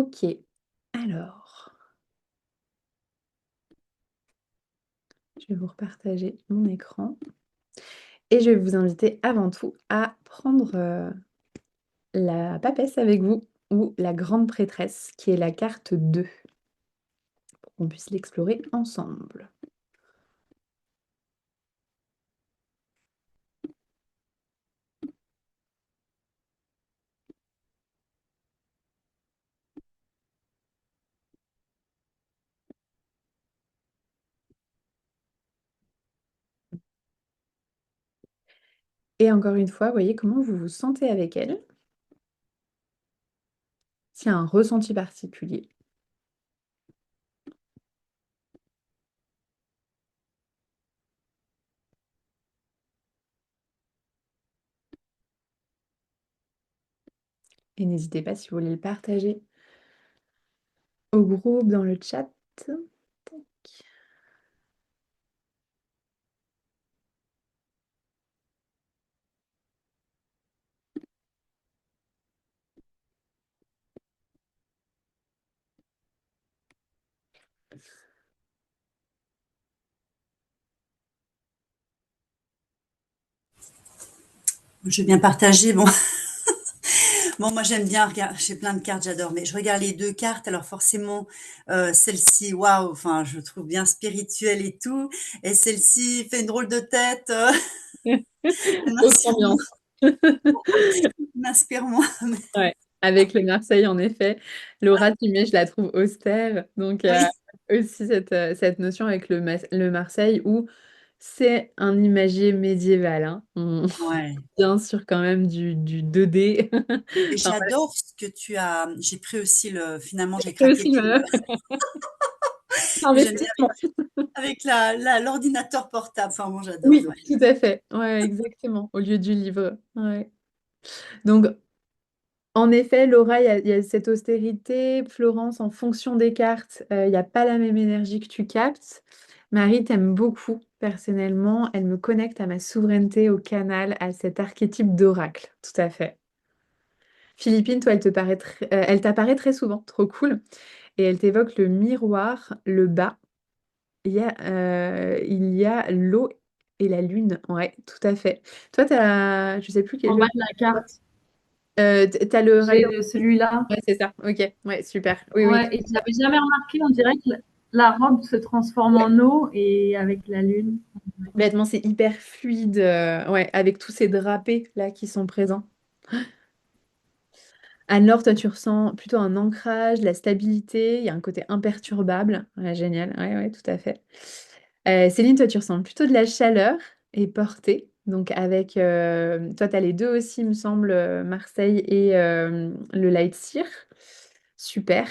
Ok, alors, je vais vous repartager mon écran et je vais vous inviter avant tout à prendre la papesse avec vous ou la grande prêtresse qui est la carte 2 pour qu'on puisse l'explorer ensemble. Et encore une fois, voyez comment vous vous sentez avec elle, s'il y a un ressenti particulier. Et n'hésitez pas si vous voulez le partager au groupe, dans le chat. Tac. Je veux bien partager. Bon, bon, moi j'aime bien regarder. J'ai plein de cartes, j'adore. Mais je regarde les deux cartes. Alors forcément, celle-ci, waouh. Enfin, je trouve bien spirituelle et tout. Et celle-ci fait une drôle de tête. Elle Autre m'inspire moins. ambiance. Elle m'inspire moins. Ouais, avec le Marseille, en effet. Laura Timé, je la trouve austère. Donc, Oui, aussi cette notion avec le Marseille où c'est un imagier médiéval. Hein. On ouais. bien sûr quand même du 2D. Et Enfin, j'adore ce que tu as. J'ai pris aussi finalement, j'ai c'est craqué aussi pour. J'aime bien l'investissement. avec l'ordinateur portable. Enfin, bon, j'adore. Oui, Ouais. tout à fait. Ouais, exactement. Au lieu du livre. Ouais. Donc, en effet, Laura, il y a cette austérité. Florence, en fonction des cartes, il n'y a pas la même énergie que tu captes. Marie t'aime beaucoup, personnellement. Elle me connecte à ma souveraineté, au canal, à cet archétype d'oracle. Tout à fait. Philippine, toi, elle t'apparaît très souvent. Trop cool. Et elle t'évoque le miroir, le bas. Il y a l'eau et la lune. Ouais, tout à fait. Toi, je sais plus En quel. bas de la carte. T'as le J'ai rayon. celui-là. Ouais, c'est ça. Ok, ouais, super. Oui, oui. Ouais, et je l'avais jamais remarqué. On dirait que la robe se transforme en eau et avec la lune. Complètement, c'est hyper fluide, ouais, avec tous ces drapés là qui sont présents. Anne-Laure, toi, tu ressens plutôt un ancrage, de la stabilité, il y a un côté imperturbable. Ouais, génial, ouais, ouais, tout à fait. Céline, toi, tu ressens plutôt de la chaleur et portée. Donc, avec toi, tu as les deux aussi, il me semble, Marseille et le Light Seer. Super.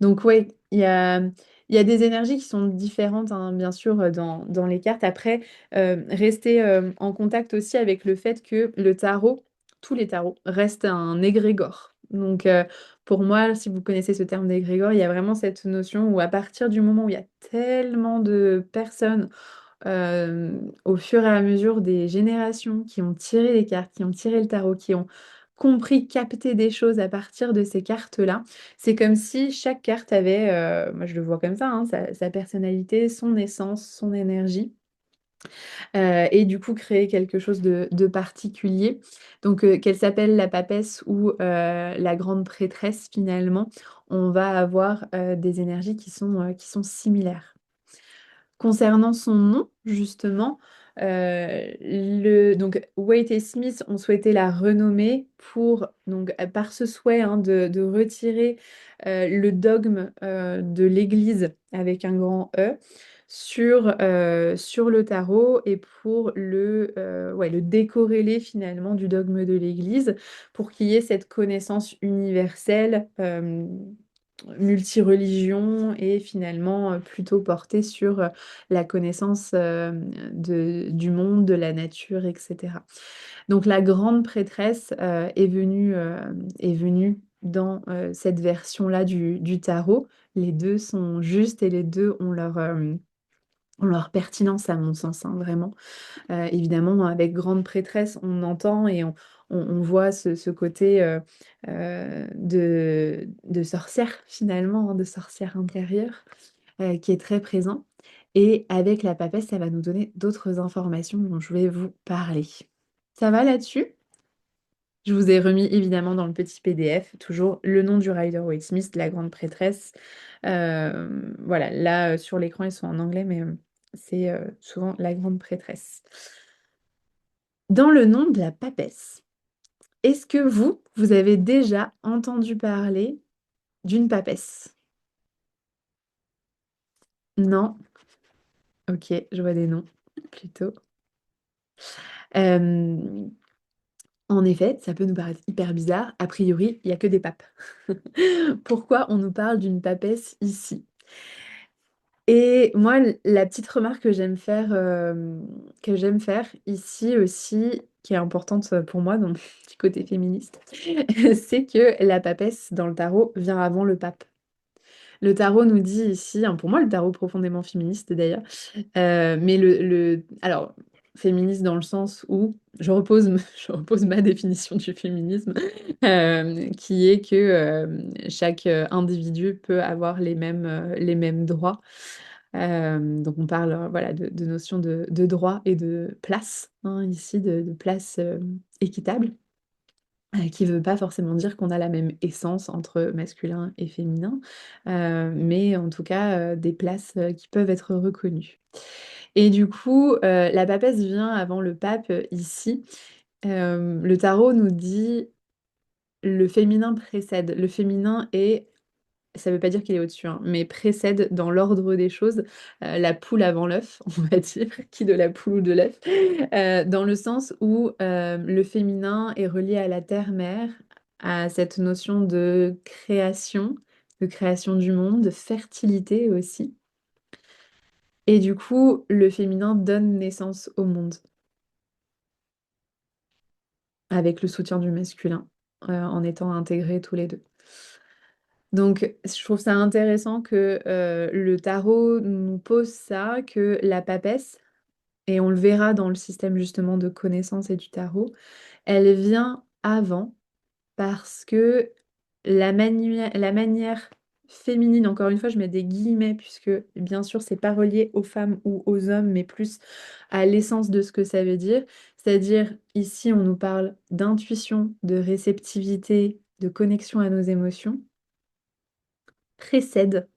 Donc, ouais, il y a des énergies qui sont différentes, hein, bien sûr, dans les cartes. Après, rester en contact aussi avec le fait que le tarot, tous les tarots, restent un égrégore. Donc, pour moi, si vous connaissez ce terme d'égrégore, il y a vraiment cette notion où à partir du moment où il y a tellement de personnes au fur et à mesure des générations qui ont tiré les cartes, qui ont tiré le tarot, qui ont compris, capté des choses à partir de ces cartes-là, c'est comme si chaque carte avait, moi je le vois comme ça, hein, sa personnalité, son essence, son énergie. Et du coup créer quelque chose de particulier. Donc qu'elle s'appelle la papesse ou la grande prêtresse finalement, on va avoir des énergies qui sont similaires. Concernant son nom, justement, donc Waite et Smith ont souhaité la renommer par ce souhait, hein, de retirer le dogme de l'Église avec un grand E sur le tarot et pour ouais, le décorréler finalement du dogme de l'Église pour qu'il y ait cette connaissance universelle. Multireligion et finalement plutôt portée sur la connaissance du monde, de la nature, etc. Donc la grande prêtresse est venue dans cette version-là du tarot. Les deux sont justes et les deux ont leur pertinence à mon sens, hein, vraiment. Évidemment, avec grande prêtresse, on entend et on voit ce côté de sorcière finalement, hein, de sorcière intérieure, qui est très présent. Et avec la papesse, ça va nous donner d'autres informations dont je vais vous parler. Ça va là-dessus? Je vous ai remis évidemment dans le petit PDF toujours le nom du Rider-Waite-Smith, la grande prêtresse. Voilà, là sur l'écran ils sont en anglais, mais c'est souvent la grande prêtresse. Dans le nom de la papesse, est-ce que vous avez déjà entendu parler d'une papesse? Non? Ok, je vois des noms plutôt. Euh, En effet, ça peut nous paraître hyper bizarre. A priori, il n'y a que des papes. Pourquoi on nous parle d'une papesse ici? Et moi, la petite remarque que j'aime faire ici aussi, qui est importante pour moi dans mon petit côté féministe, c'est que la papesse dans le tarot vient avant le pape. Le tarot nous dit ici, hein, pour moi le tarot profondément féministe d'ailleurs, mais alors féministe dans le sens où je repose ma définition du féminisme, qui est que chaque individu peut avoir les mêmes droits. Donc on parle voilà, de notion de droit et de place, hein, ici, de place équitable, qui ne veut pas forcément dire qu'on a la même essence entre masculin et féminin, mais en tout cas des places qui peuvent être reconnues. Et du coup, la papesse vient avant le pape ici. Le tarot nous dit le féminin précède. Le féminin est, ça ne veut pas dire qu'il est au-dessus, hein, mais précède dans l'ordre des choses la poule avant l'œuf, on va dire, qui de la poule ou de l'œuf, dans le sens où le féminin est relié à la terre-mère, à cette notion de création du monde, de fertilité aussi. Et du coup, le féminin donne naissance au monde, avec le soutien du masculin, en étant intégrés tous les deux. Donc, je trouve ça intéressant que le tarot nous pose ça, que la papesse, et on le verra dans le système justement de connaissance et du tarot, elle vient avant parce que la manière féminine, encore une fois, je mets des guillemets, puisque bien sûr, c'est pas relié aux femmes ou aux hommes, mais plus à l'essence de ce que ça veut dire. C'est-à-dire, ici, on nous parle d'intuition, de réceptivité, de connexion à nos émotions, précède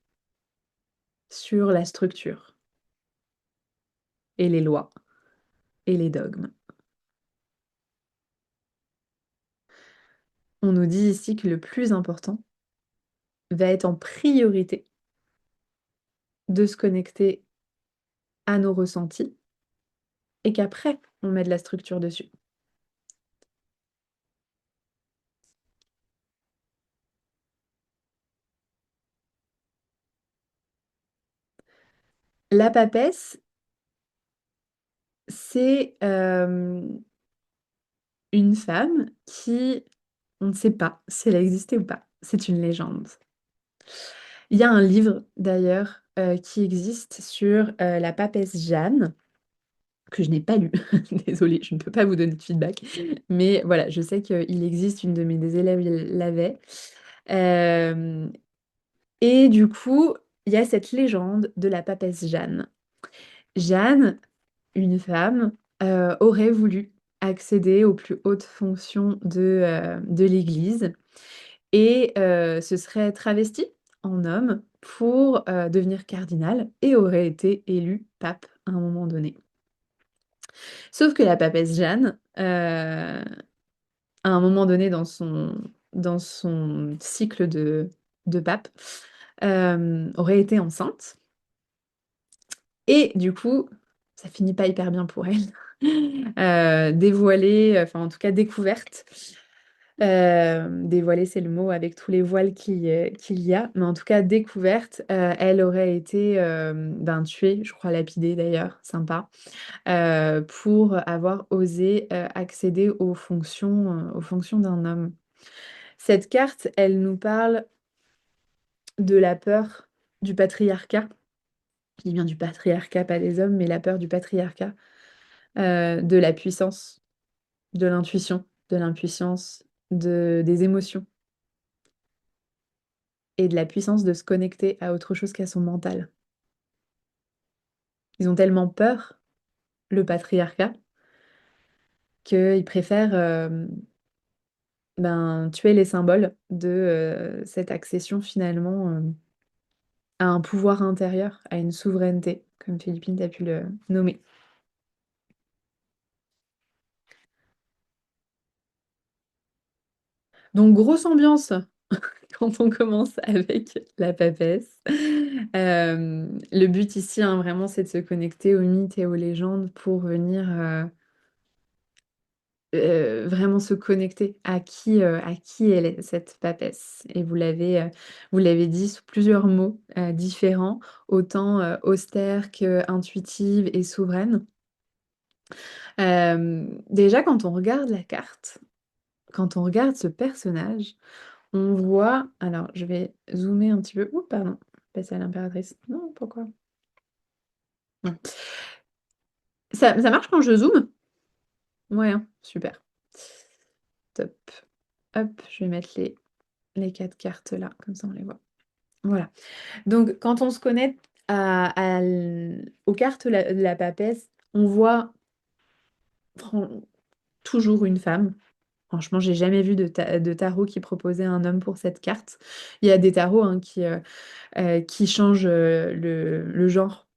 sur la structure et les lois et les dogmes. On nous dit ici que le plus important va être en priorité de se connecter à nos ressentis et qu'après, on met de la structure dessus. La papesse, c'est une femme qui, on ne sait pas si elle a existé ou pas. C'est une légende. Il y a un livre d'ailleurs qui existe sur la papesse Jeanne, que je n'ai pas lu. Désolée, je ne peux pas vous donner de feedback. Mais voilà, je sais qu'il existe, une de mes des élèves l'avait. Euh, et du coup, il y a cette légende de la papesse Jeanne. Jeanne, une femme, aurait voulu accéder aux plus hautes fonctions de l'Église et se serait travestie en homme pour devenir cardinal et aurait été élue pape à un moment donné. Sauf que la papesse Jeanne, à un moment donné dans son cycle de pape, aurait été enceinte. Et du coup, ça finit pas hyper bien pour elle. Dévoilée, enfin en tout cas découverte. Dévoilée, c'est le mot avec tous les voiles qu'il y a, mais en tout cas découverte, elle aurait été tuée, je crois lapidée d'ailleurs, sympa, pour avoir osé accéder aux fonctions d'un homme. Cette carte, elle nous parle de la peur du patriarcat. Je dis bien du patriarcat, pas des hommes, mais la peur du patriarcat, de la puissance, de l'intuition. de l'impuissance, des émotions et de la puissance de se connecter à autre chose qu'à son mental. Ils ont tellement peur, le patriarcat, qu'ils préfèrent tuer les symboles de cette accession finalement à un pouvoir intérieur, à une souveraineté, comme Philippine t'a pu le nommer. Donc, grosse ambiance quand on commence avec la papesse. Le but ici, hein, vraiment, c'est de se connecter aux mythes et aux légendes pour venir vraiment se connecter à qui elle est, cette papesse. Et vous l'avez dit sous plusieurs mots différents, autant austère qu'intuitive et souveraine. Déjà, quand on regarde la carte, quand on regarde ce personnage, on voit... Alors, je vais zoomer un petit peu. Oh, pardon. Passer à l'impératrice. Non, pourquoi? Non. Ça marche quand je zoome? Ouais, hein, super. Top. Hop, je vais mettre les quatre cartes là, comme ça on les voit. Voilà. Donc, quand on se connecte aux cartes de la papesse, on voit toujours une femme. Franchement, j'ai jamais vu de tarot qui proposait un homme pour cette carte. Il y a des tarots hein, qui changent le genre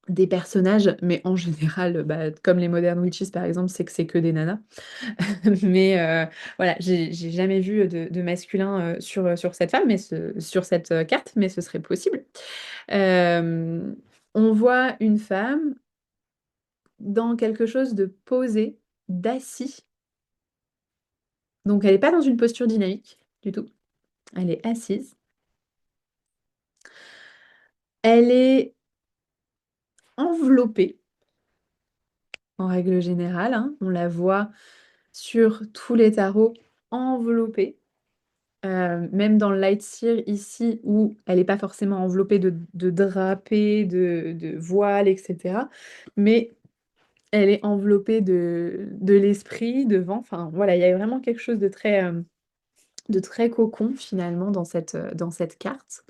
des personnages, mais en général, comme les Modern Witches par exemple, c'est que c'est que des nanas. Mais voilà, j'ai jamais vu de masculin sur cette femme, sur cette carte, mais ce serait possible. Euh, on voit une femme dans quelque chose de posé, d'assis. Donc elle n'est pas dans une posture dynamique du tout. Elle est assise. Elle est enveloppée, en règle générale, hein. On la voit sur tous les tarots enveloppée. Même dans le Light Seer ici, où elle n'est pas forcément enveloppée de drapés, de voiles, etc. Mais elle est enveloppée de l'esprit, de vent. Enfin, voilà, il y a vraiment quelque chose de très cocon, finalement, dans cette carte.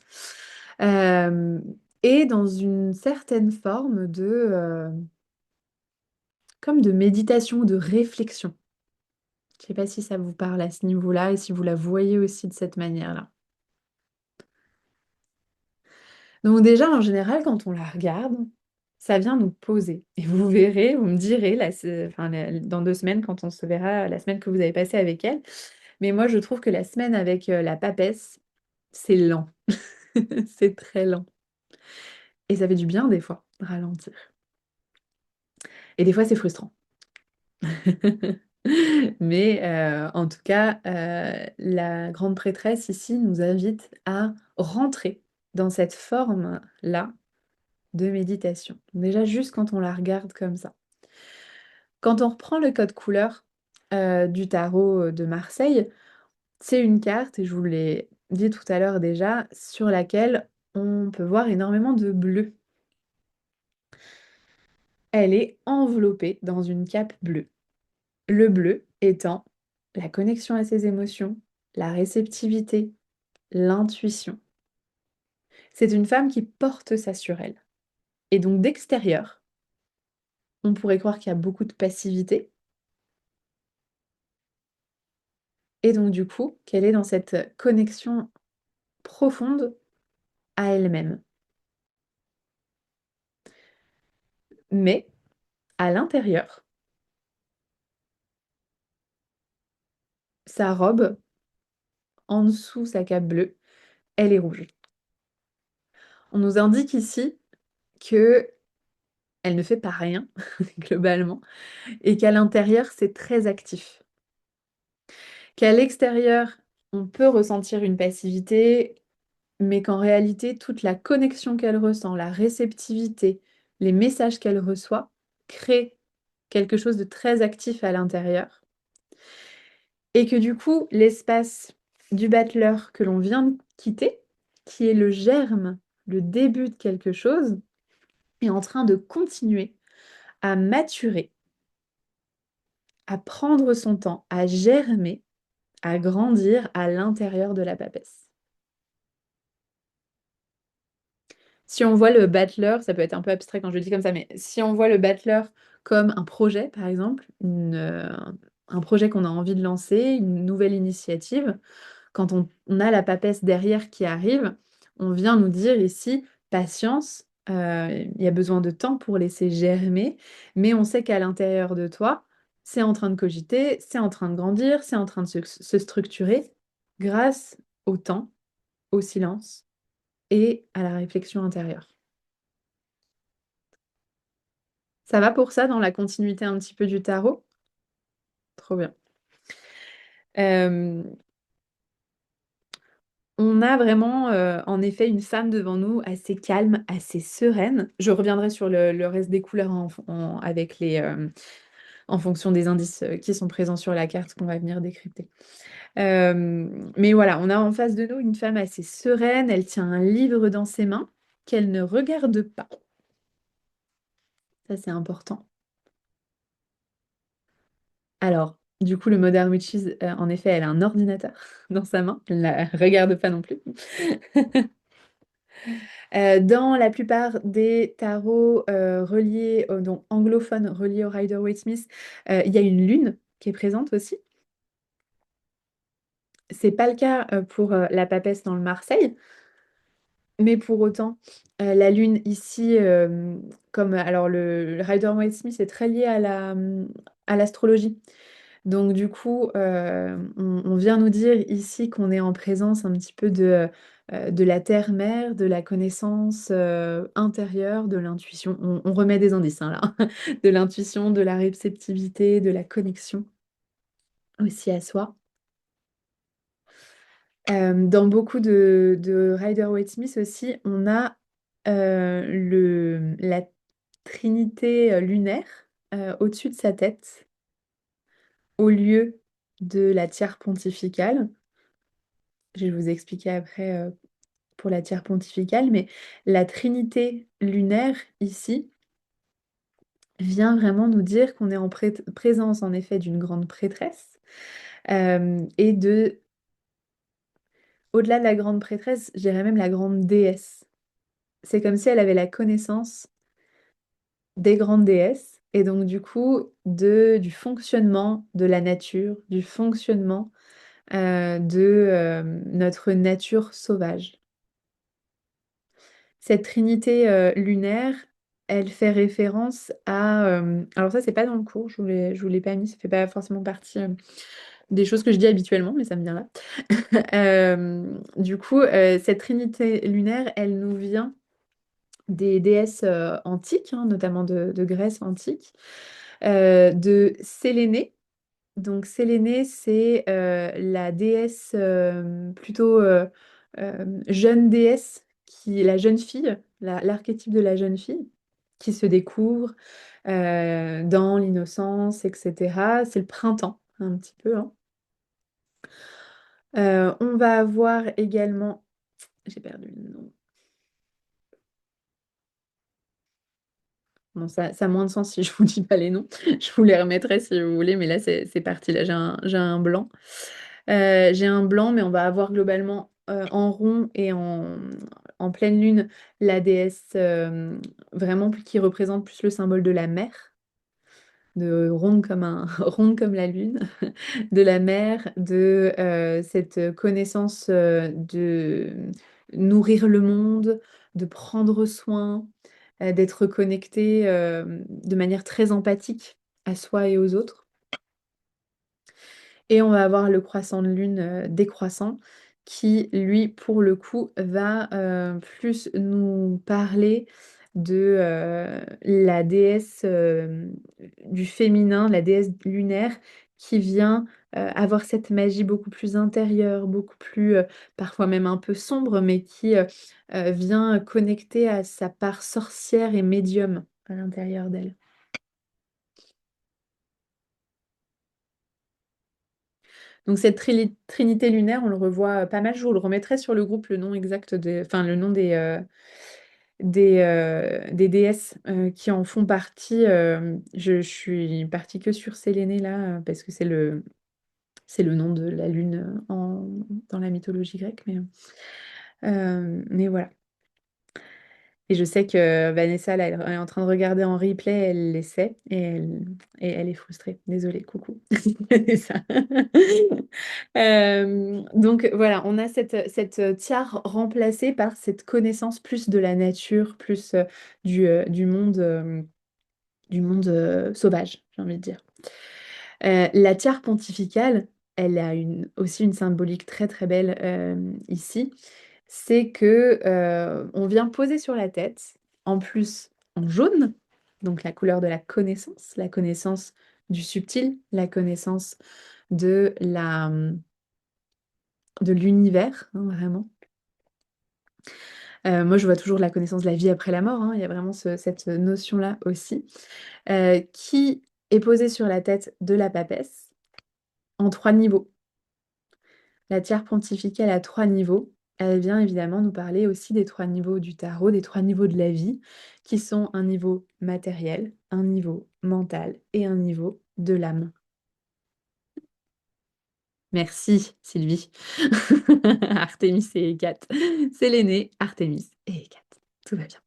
Euh, et dans une certaine forme comme de méditation, de réflexion. Je ne sais pas si ça vous parle à ce niveau-là et si vous la voyez aussi de cette manière-là. Donc déjà, en général, quand on la regarde, ça vient nous poser. Et vous verrez, vous me direz, là, dans 2 semaines, quand on se verra, la semaine que vous avez passée avec elle. Mais moi, je trouve que la semaine avec la papesse, c'est lent. C'est très lent. Et ça fait du bien, des fois, de ralentir. Et des fois, c'est frustrant. Mais en tout cas, la grande prêtresse ici nous invite à rentrer dans cette forme-là de méditation. Donc déjà, juste quand on la regarde comme ça. Quand on reprend le code couleur du tarot de Marseille, c'est une carte, et je vous l'ai dit tout à l'heure déjà, sur laquelle on peut voir énormément de bleu. Elle est enveloppée dans une cape bleue. Le bleu étant la connexion à ses émotions, la réceptivité, l'intuition. C'est une femme qui porte ça sur elle. Et donc d'extérieur, on pourrait croire qu'il y a beaucoup de passivité. Et donc du coup, qu'elle est dans cette connexion profonde à elle-même. Mais à l'intérieur, sa robe, en dessous sa cape bleue, elle est rouge. On nous indique ici que elle ne fait pas rien, globalement, et qu'à l'intérieur, c'est très actif. Qu'à l'extérieur, on peut ressentir une passivité, mais qu'en réalité, toute la connexion qu'elle ressent, la réceptivité, les messages qu'elle reçoit, créent quelque chose de très actif à l'intérieur. Et que du coup, l'espace du battleur que l'on vient de quitter, qui est le germe, le début de quelque chose, est en train de continuer à maturer à prendre son temps, à germer, à grandir à l'intérieur de la papesse. Si on voit le battleur, ça peut être un peu abstrait quand je le dis comme ça, mais si on voit le battleur comme un projet, par exemple, un projet qu'on a envie de lancer, une nouvelle initiative, quand on a la papesse derrière qui arrive, on vient nous dire ici, patience, il y a besoin de temps pour laisser germer, mais on sait qu'à l'intérieur de toi, c'est en train de cogiter, c'est en train de grandir, c'est en train de se structurer grâce au temps, au silence et à la réflexion intérieure. Ça va pour ça dans la continuité un petit peu du tarot? Trop bien. Euh, on a vraiment, en effet, une femme devant nous assez calme, assez sereine. Je reviendrai sur le reste des couleurs avec en fonction des indices qui sont présents sur la carte qu'on va venir décrypter. Mais voilà, on a en face de nous une femme assez sereine. Elle tient un livre dans ses mains qu'elle ne regarde pas. Ça, c'est important. Alors, du coup, le Modern Witches, en effet, elle a un ordinateur dans sa main. Elle ne la regarde pas non plus. Dans la plupart des tarots reliés, donc anglophones reliés au Rider-Waite-Smith, il y a une lune qui est présente aussi. C'est pas le cas pour la papesse dans le Marseille, mais pour autant, la lune ici, comme alors le Rider-Waite-Smith est très lié à l'astrologie. Donc du coup, on vient nous dire ici qu'on est en présence un petit peu de la terre-mère, de la connaissance intérieure, de l'intuition. On remet des indices hein, là. De l'intuition, de la réceptivité, de la connexion aussi à soi. Dans beaucoup de Rider-Waite-Smith aussi, on a la trinité lunaire au-dessus de sa tête, au lieu de la tiare pontificale. Je vais vous expliquer après pour la tiare pontificale, mais la trinité lunaire ici vient vraiment nous dire qu'on est en présence en effet d'une grande prêtresse et au-delà de la grande prêtresse, je dirais même la grande déesse. C'est comme si elle avait la connaissance des grandes déesses et donc du coup du fonctionnement de la nature, du fonctionnement de notre nature sauvage. Cette trinité lunaire, elle fait référence à... alors ça, c'est pas dans le cours, je vous l'ai pas mis, ça fait pas forcément partie des choses que je dis habituellement, mais ça me vient là. Du coup, cette trinité lunaire, elle nous vient des déesses antiques, hein, notamment de Grèce antique, de Sélénée. Donc Sélénée, c'est la déesse plutôt jeune déesse, la jeune fille, l'archétype de la jeune fille qui se découvre dans l'innocence, etc. C'est le printemps, un petit peu. Hein. On va avoir également, j'ai perdu le nom. Bon, ça a moins de sens si je vous dis pas les noms. Je vous les remettrai si vous voulez, mais là, c'est parti. Là, j'ai un blanc. J'ai un blanc, mais on va avoir globalement en rond et en pleine lune la déesse vraiment qui représente plus le symbole de la mer, de rond comme la lune, de la mer, de cette connaissance de nourrir le monde, de prendre soin, d'être connecté de manière très empathique à soi et aux autres. Et on va avoir le croissant de lune décroissant qui, lui, pour le coup, va plus nous parler de la déesse du féminin, la déesse lunaire, qui vient avoir cette magie beaucoup plus intérieure, beaucoup plus, parfois même un peu sombre, mais qui vient connecter à sa part sorcière et médium à l'intérieur d'elle. Donc cette trinité lunaire, on le revoit pas mal. Je vous le remettrai sur le groupe le nom exact enfin le nom des déesses qui en font partie. Je suis partie que sur Séléné là, parce que c'est le nom de la lune dans la mythologie grecque. Mais voilà. Et je sais que Vanessa, là, elle est en train de regarder en replay, elle l'essaie et elle est frustrée. Désolée, coucou. C'est ça. Donc voilà, on a cette tiare remplacée par cette connaissance plus de la nature, plus du monde sauvage, j'ai envie de dire. La tiare pontificale, elle a aussi une symbolique très très belle ici. C'est que on vient poser sur la tête, en plus en jaune, donc la couleur de la connaissance du subtil, la connaissance de de l'univers, hein, vraiment. Moi, je vois toujours la connaissance de la vie après la mort, hein, il y a vraiment cette notion-là aussi, qui est posée sur la tête de la papesse en 3 niveaux. La tiare pontificale a 3 niveaux. Elle vient évidemment nous parler aussi des 3 niveaux du tarot, des 3 niveaux de la vie, qui sont un niveau matériel, un niveau mental et un niveau de l'âme. Merci Sylvie. Artémis et Hécate. C'est l'aîné, Artémis et Hécate. Tout va bien.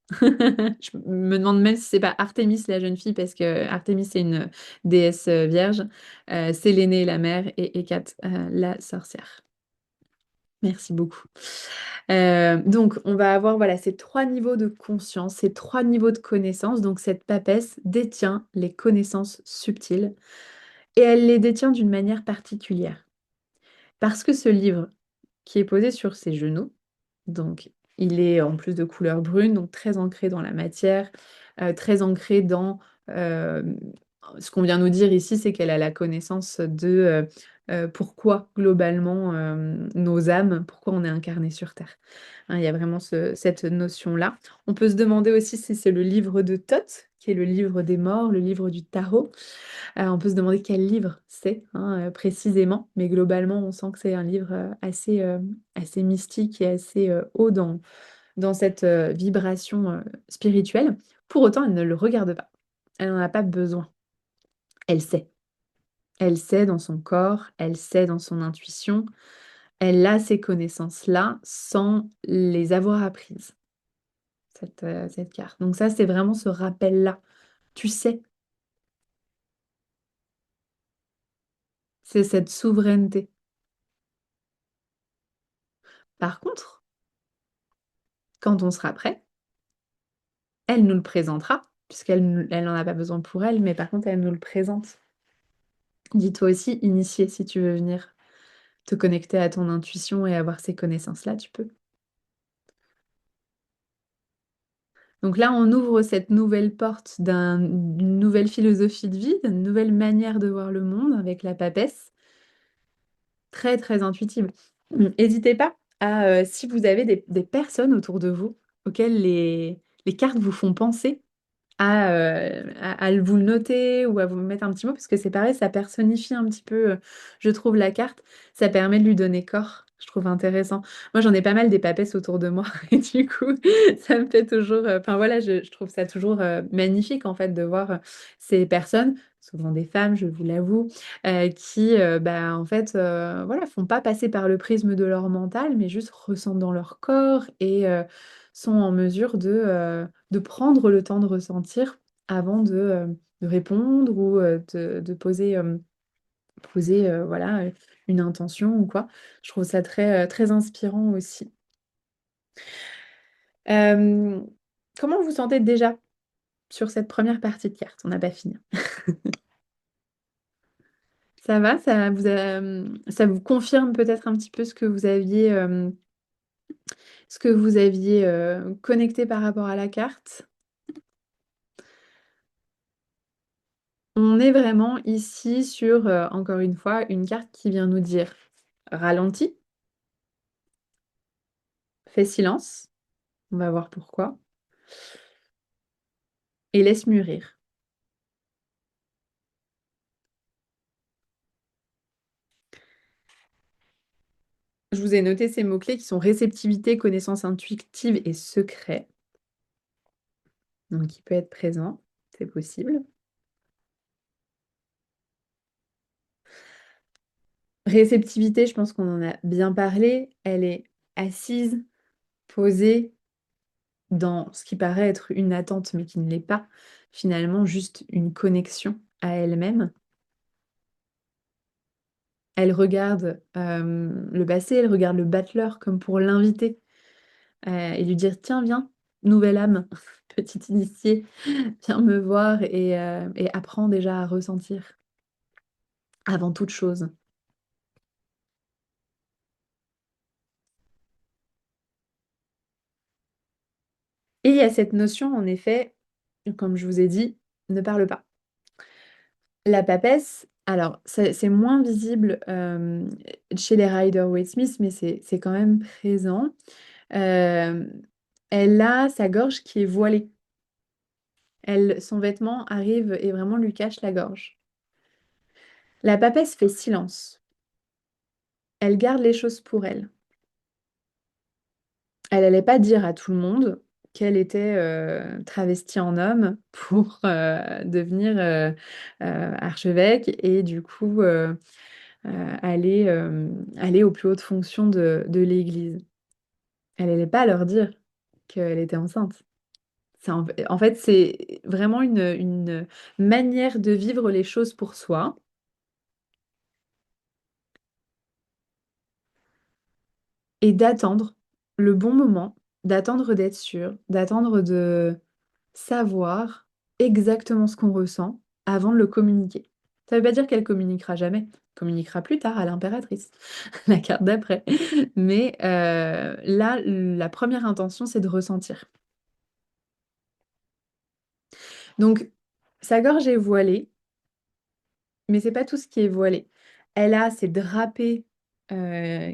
Je me demande même si c'est pas Artémis la jeune fille, parce que Artémis c'est une déesse vierge, c'est l'aînée la mère et Hécate la sorcière. Merci beaucoup. Donc, on va avoir voilà, ces 3 niveaux de conscience, ces 3 niveaux de connaissance. Donc, cette papesse détient les connaissances subtiles et elle les détient d'une manière particulière. Parce que ce livre qui est posé sur ses genoux, donc il est en plus de couleur brune, donc très ancré dans la matière, très ancré dans euh, ce qu'on vient nous dire ici, c'est qu'elle a la connaissance de pourquoi globalement nos âmes, pourquoi on est incarné sur Terre. Hein, il y a vraiment cette notion-là. On peut se demander aussi si c'est le livre de Thoth, qui est le livre des morts, le livre du tarot. On peut se demander quel livre c'est hein, précisément, mais globalement, on sent que c'est un livre assez mystique et assez haut dans cette vibration spirituelle. Pour autant, elle ne le regarde pas. Elle n'en a pas besoin. Elle sait. Elle sait dans son corps, elle sait dans son intuition. Elle a ces connaissances-là sans les avoir apprises, cette carte. Donc ça, c'est vraiment ce rappel-là. Tu sais, c'est cette souveraineté. Par contre, quand on sera prêt, elle nous le présentera, puisqu'elle n'en a pas besoin pour elle, mais par contre, elle nous le présente. Dis-toi aussi, initié, si tu veux venir te connecter à ton intuition et avoir ces connaissances-là, tu peux. Donc là, on ouvre cette nouvelle porte d'une nouvelle philosophie de vie, d'une nouvelle manière de voir le monde avec la papesse, très très intuitive. N'hésitez pas si vous avez des personnes autour de vous auxquelles les cartes vous font penser, à vous le noter ou à vous mettre un petit mot, parce que c'est pareil, ça personnifie un petit peu, je trouve, la carte. Ça permet de lui donner corps. Je trouve intéressant. Moi, j'en ai pas mal des papesses autour de moi et du coup, ça me fait toujours. Enfin voilà, je trouve ça toujours magnifique en fait de voir ces personnes, souvent des femmes, je vous l'avoue, qui, bah, en fait, voilà, font pas passer par le prisme de leur mental, mais juste ressentent dans leur corps et sont en mesure de prendre le temps de ressentir avant de répondre ou de poser voilà, une intention ou quoi. Je trouve ça très inspirant aussi. Euh, Comment vous sentez déjà sur cette première partie de carte? On n'a pas fini. Ça va? Ça vous confirme peut-être un petit peu ce que vous aviez connecté par rapport à la carte? On est vraiment ici sur, encore une fois, une carte qui vient nous dire ralentis, fais silence, on va voir pourquoi, et laisse mûrir. Je vous ai noté ces mots-clés qui sont réceptivité, connaissance intuitive et secret. donc il peut être présent, c'est possible. Réceptivité, je pense qu'on en a bien parlé. Elle est assise, posée dans ce qui paraît être une attente, mais qui ne l'est pas. Finalement, juste une connexion à elle-même. Elle regarde le passé, elle regarde le battleur comme pour l'inviter et lui dire, tiens, viens, nouvelle âme, petite initiée, viens me voir et apprends déjà à ressentir avant toute chose. Et il y a cette notion, en effet, comme je vous ai dit, ne parle pas. La papesse, alors c'est moins visible chez les Rider-Waite-Smith, mais c'est quand même présent. Euh, Elle a sa gorge qui est voilée. Son vêtement arrive et vraiment lui cache la gorge. La papesse fait silence. Elle garde les choses pour elle. Elle n'allait pas dire à tout le monde qu'elle était travestie en homme pour devenir archevêque et du coup aller aux plus hautes fonctions de l'Église. Elle n'allait pas leur dire qu'elle était enceinte. En fait, c'est vraiment une manière de vivre les choses pour soi et d'attendre le bon moment, d'attendre d'être sûr, d'attendre de savoir exactement ce qu'on ressent avant de le communiquer. Ça ne veut pas dire qu'elle communiquera jamais. Elle communiquera plus tard à l'impératrice, la carte d'après. Mais là, la première intention, c'est de ressentir. Donc, sa gorge est voilée, mais c'est pas tout ce qui est voilé. Elle a ses drapés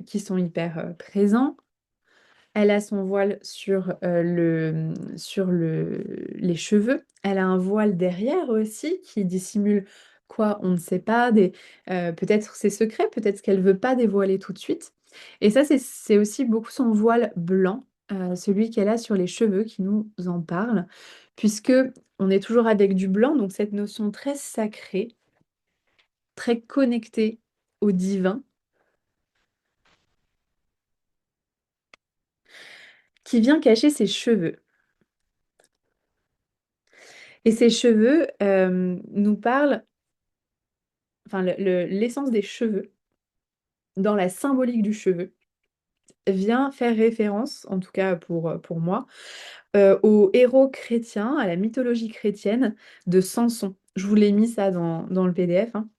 qui sont hyper présents. Elle a son voile sur les cheveux. Elle a un voile derrière aussi qui dissimule quoi, on ne sait pas. Peut-être ses secrets, peut-être ce qu'elle veut pas dévoiler tout de suite. Et ça, c'est aussi beaucoup son voile blanc, celui qu'elle a sur les cheveux, qui nous en parle, puisque on est toujours avec du blanc, donc cette notion très sacrée, très connectée au divin, qui vient cacher ses cheveux. Et ces cheveux nous parlent, enfin l'essence des cheveux, dans la symbolique du cheveu, vient faire référence, en tout cas pour moi, au héros chrétien, à la mythologie chrétienne de Samson. Je vous l'ai mis ça dans le PDF, hein.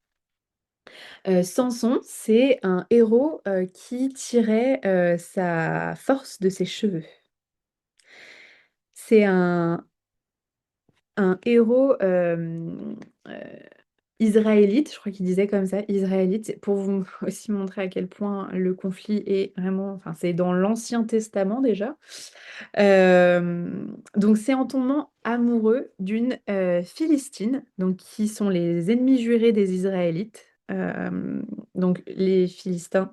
Samson, c'est un héros qui tirait sa force de ses cheveux. C'est un héros euh, israélite, je crois qu'il disait comme ça, israélite, pour vous aussi montrer à quel point le conflit est vraiment, enfin c'est dans l'Ancien Testament déjà. Donc c'est en tombant amoureux d'une Philistine, donc qui sont les ennemis jurés des Israélites. Donc les Philistins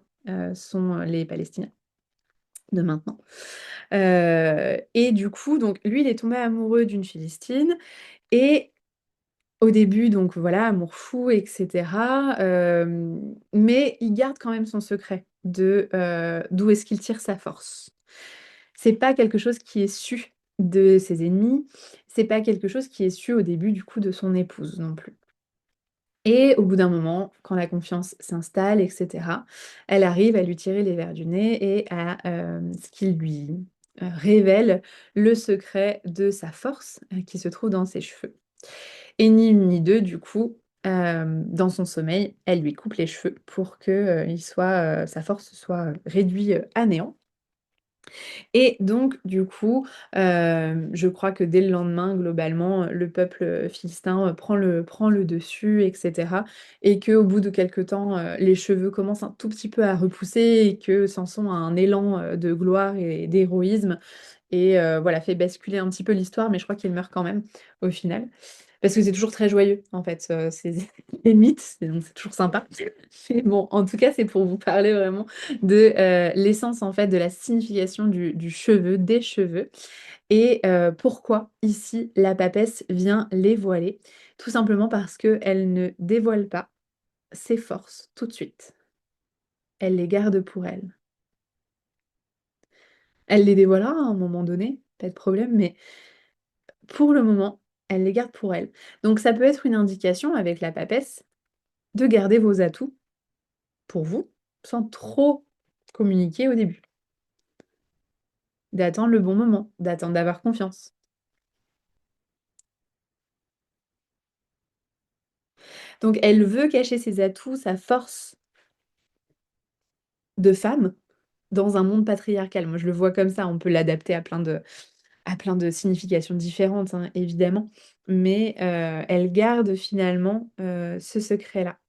sont les Palestiniens de maintenant. Et du coup, donc lui, il est tombé amoureux d'une Philistine et au début, donc voilà, amour fou, etc. Mais il garde quand même son secret de d'où est-ce qu'il tire sa force. C'est pas quelque chose qui est su de ses ennemis, c'est pas quelque chose qui est su au début du coup de son épouse non plus. Et au bout d'un moment, quand la confiance s'installe, etc., elle arrive à lui tirer les vers du nez et à ce qui lui révèle le secret de sa force qui se trouve dans ses cheveux. Et ni une ni deux, du coup, dans son sommeil, elle lui coupe les cheveux pour que sa force soit réduite à néant. Et donc, du coup, je crois que dès le lendemain, globalement, le peuple philistin prend le dessus, etc. Et qu'au bout de quelque temps, les cheveux commencent un tout petit peu à repousser et que Samson a un élan de gloire et d'héroïsme et voilà, fait basculer un petit peu l'histoire, mais je crois qu'il meurt quand même au final. Parce que c'est toujours très joyeux, en fait, c'est les mythes, donc c'est toujours sympa. Mais bon, en tout cas, c'est pour vous parler vraiment de l'essence, en fait, de la signification du cheveu, des cheveux, et pourquoi ici la papesse vient les voiler. Tout simplement parce qu'elle ne dévoile pas ses forces tout de suite. Elle les garde pour elle. Elle les dévoilera à un moment donné, pas de problème, mais pour le moment, elle les garde pour elle. Donc ça peut être une indication avec la papesse de garder vos atouts pour vous, sans trop communiquer au début. D'attendre le bon moment, d'attendre d'avoir confiance. Donc elle veut cacher ses atouts, sa force de femme dans un monde patriarcal. Moi je le vois comme ça, on peut l'adapter à plein de significations différentes, hein, évidemment. Mais elle garde finalement ce secret-là.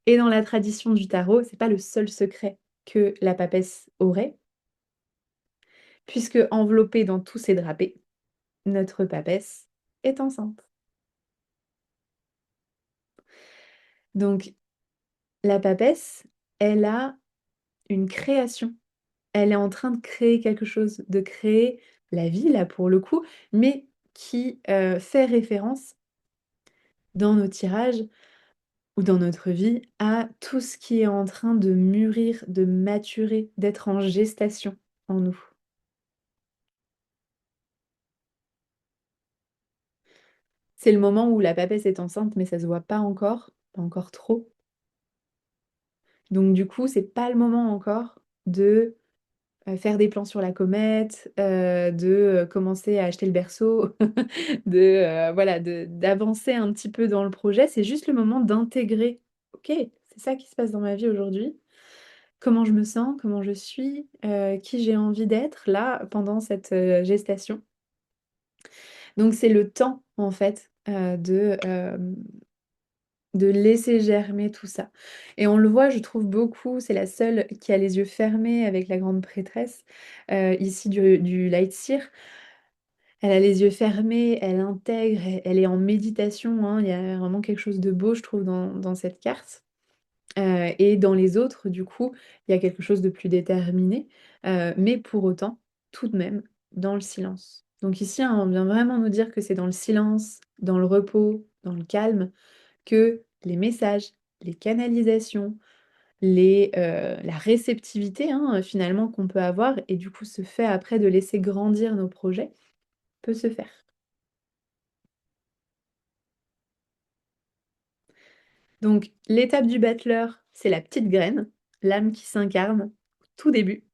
Et dans la tradition du tarot, c'est pas le seul secret que la papesse aurait, puisque enveloppée dans tous ses drapés, notre papesse est enceinte. Donc la papesse, elle a une création. Elle est en train de créer quelque chose, de créer la vie, là, pour le coup, mais qui fait référence dans nos tirages ou dans notre vie à tout ce qui est en train de mûrir, de maturer, d'être en gestation en nous. C'est le moment où la papesse est enceinte, mais ça se voit pas encore trop. Donc du coup, c'est pas le moment encore de faire des plans sur la comète, de commencer à acheter le berceau, de voilà, d'avancer un petit peu dans le projet. C'est juste le moment d'intégrer. Ok, c'est ça qui se passe dans ma vie aujourd'hui. Comment je me sens, comment je suis, qui j'ai envie d'être là pendant cette gestation. Donc c'est le temps en fait de laisser germer tout ça. Et on le voit, je trouve beaucoup, c'est la seule qui a les yeux fermés avec la grande prêtresse, ici du Light Seer. Elle a les yeux fermés, elle intègre, elle est en méditation, hein. Il y a vraiment quelque chose de beau, je trouve, dans cette carte. Et dans les autres, du coup, il y a quelque chose de plus déterminé, mais pour autant, tout de même, dans le silence. Donc ici, hein, on vient vraiment nous dire que c'est dans le silence, dans le repos, dans le calme, que les messages, les canalisations, la réceptivité, hein, finalement qu'on peut avoir et du coup se fait après de laisser grandir nos projets, peut se faire. Donc l'étape du battleur, c'est la petite graine, l'âme qui s'incarne au tout début.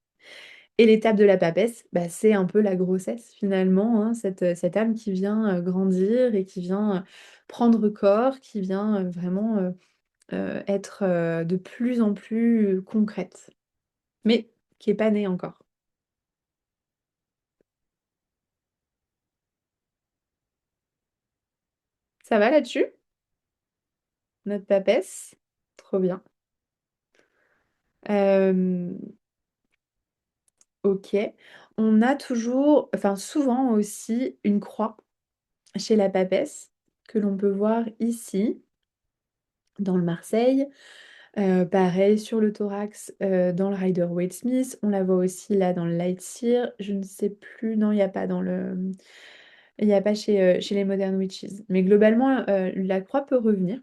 Et l'étape de la papesse, bah, c'est un peu la grossesse finalement, hein, cette âme qui vient grandir et qui vient prendre corps, qui vient vraiment être de plus en plus concrète, mais qui n'est pas née encore. Ça va là-dessus? Notre papesse? Trop bien. Euh, ok. On a toujours, enfin souvent aussi, une croix chez la papesse que l'on peut voir ici, dans le Marseille. Pareil sur le thorax, dans le Rider-Waite-Smith. On la voit aussi là dans le Light Seer. Je ne sais plus, non, il n'y a pas dans le... Il n'y a pas chez les Modern Witches. Mais globalement, la croix peut revenir.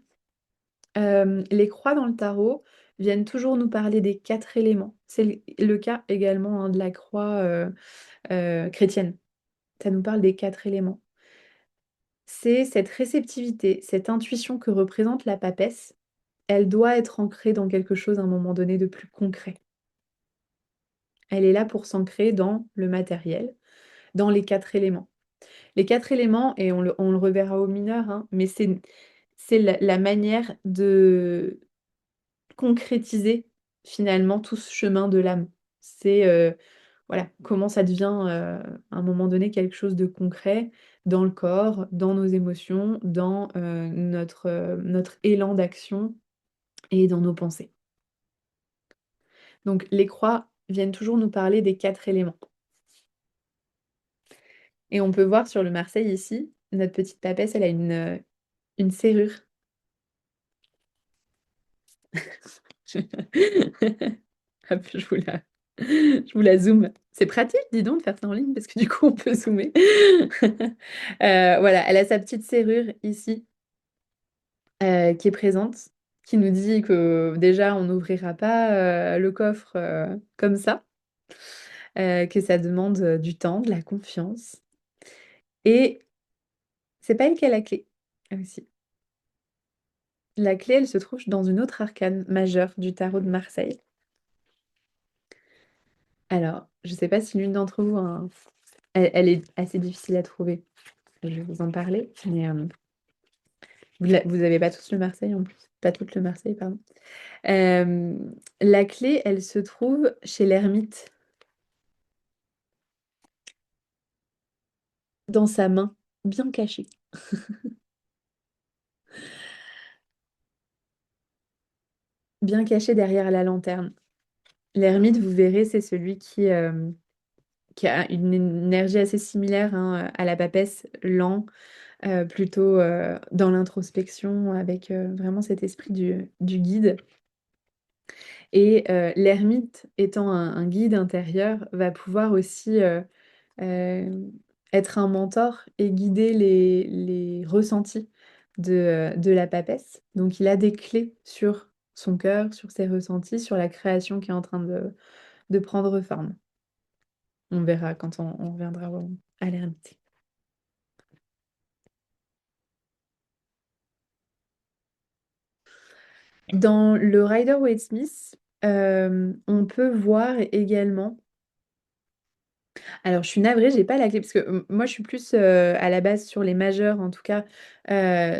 Les croix dans le tarot viennent toujours nous parler des quatre éléments. C'est le cas également, hein, de la croix chrétienne. Ça nous parle des quatre éléments. C'est cette réceptivité, cette intuition que représente la papesse. Elle doit être ancrée dans quelque chose à un moment donné de plus concret. Elle est là pour s'ancrer dans le matériel, dans les quatre éléments. Les quatre éléments, et on le reverra au mineur, hein, mais c'est la manière de concrétiser finalement tout ce chemin de l'âme. C'est voilà, comment ça devient à un moment donné quelque chose de concret dans le corps, dans nos émotions, dans notre élan d'action et dans nos pensées. Donc les croix viennent toujours nous parler des quatre éléments. Et on peut voir sur le Marseille ici notre petite papesse, elle a une serrure. Hop, je vous la zoome. C'est pratique, dis donc, de faire ça en ligne, parce que du coup, on peut zoomer. Voilà, elle a sa petite serrure ici, qui est présente, qui nous dit que déjà, on n'ouvrira pas le coffre comme ça, que ça demande du temps, de la confiance. Et c'est pas elle qui a la clé aussi. La clé, elle se trouve dans une autre arcane majeure du tarot de Marseille. Alors, je ne sais pas si l'une d'entre vous, hein, elle est assez difficile à trouver. Je vais vous en parler, mais vous n'avez pas tous le Marseille en plus. Pas toutes le Marseille, pardon. Euh, la clé, elle se trouve chez l'ermite, dans sa main, bien cachée. Bien cachée derrière la lanterne. L'ermite, vous verrez, c'est celui qui a une énergie assez similaire, hein, à la papesse, lent, plutôt dans l'introspection, avec vraiment cet esprit du guide. Et l'ermite, étant un guide intérieur, va pouvoir aussi euh, être un mentor et guider les ressentis de la papesse. Donc il a des clés sur son cœur, sur ses ressentis, sur la création qui est en train de prendre forme. On verra quand on reviendra à l'ermite. Dans le Rider-Waite-Smith, on peut voir également. Alors, je suis navrée, j'ai pas la clé parce que moi, je suis plus à la base sur les majeurs, en tout cas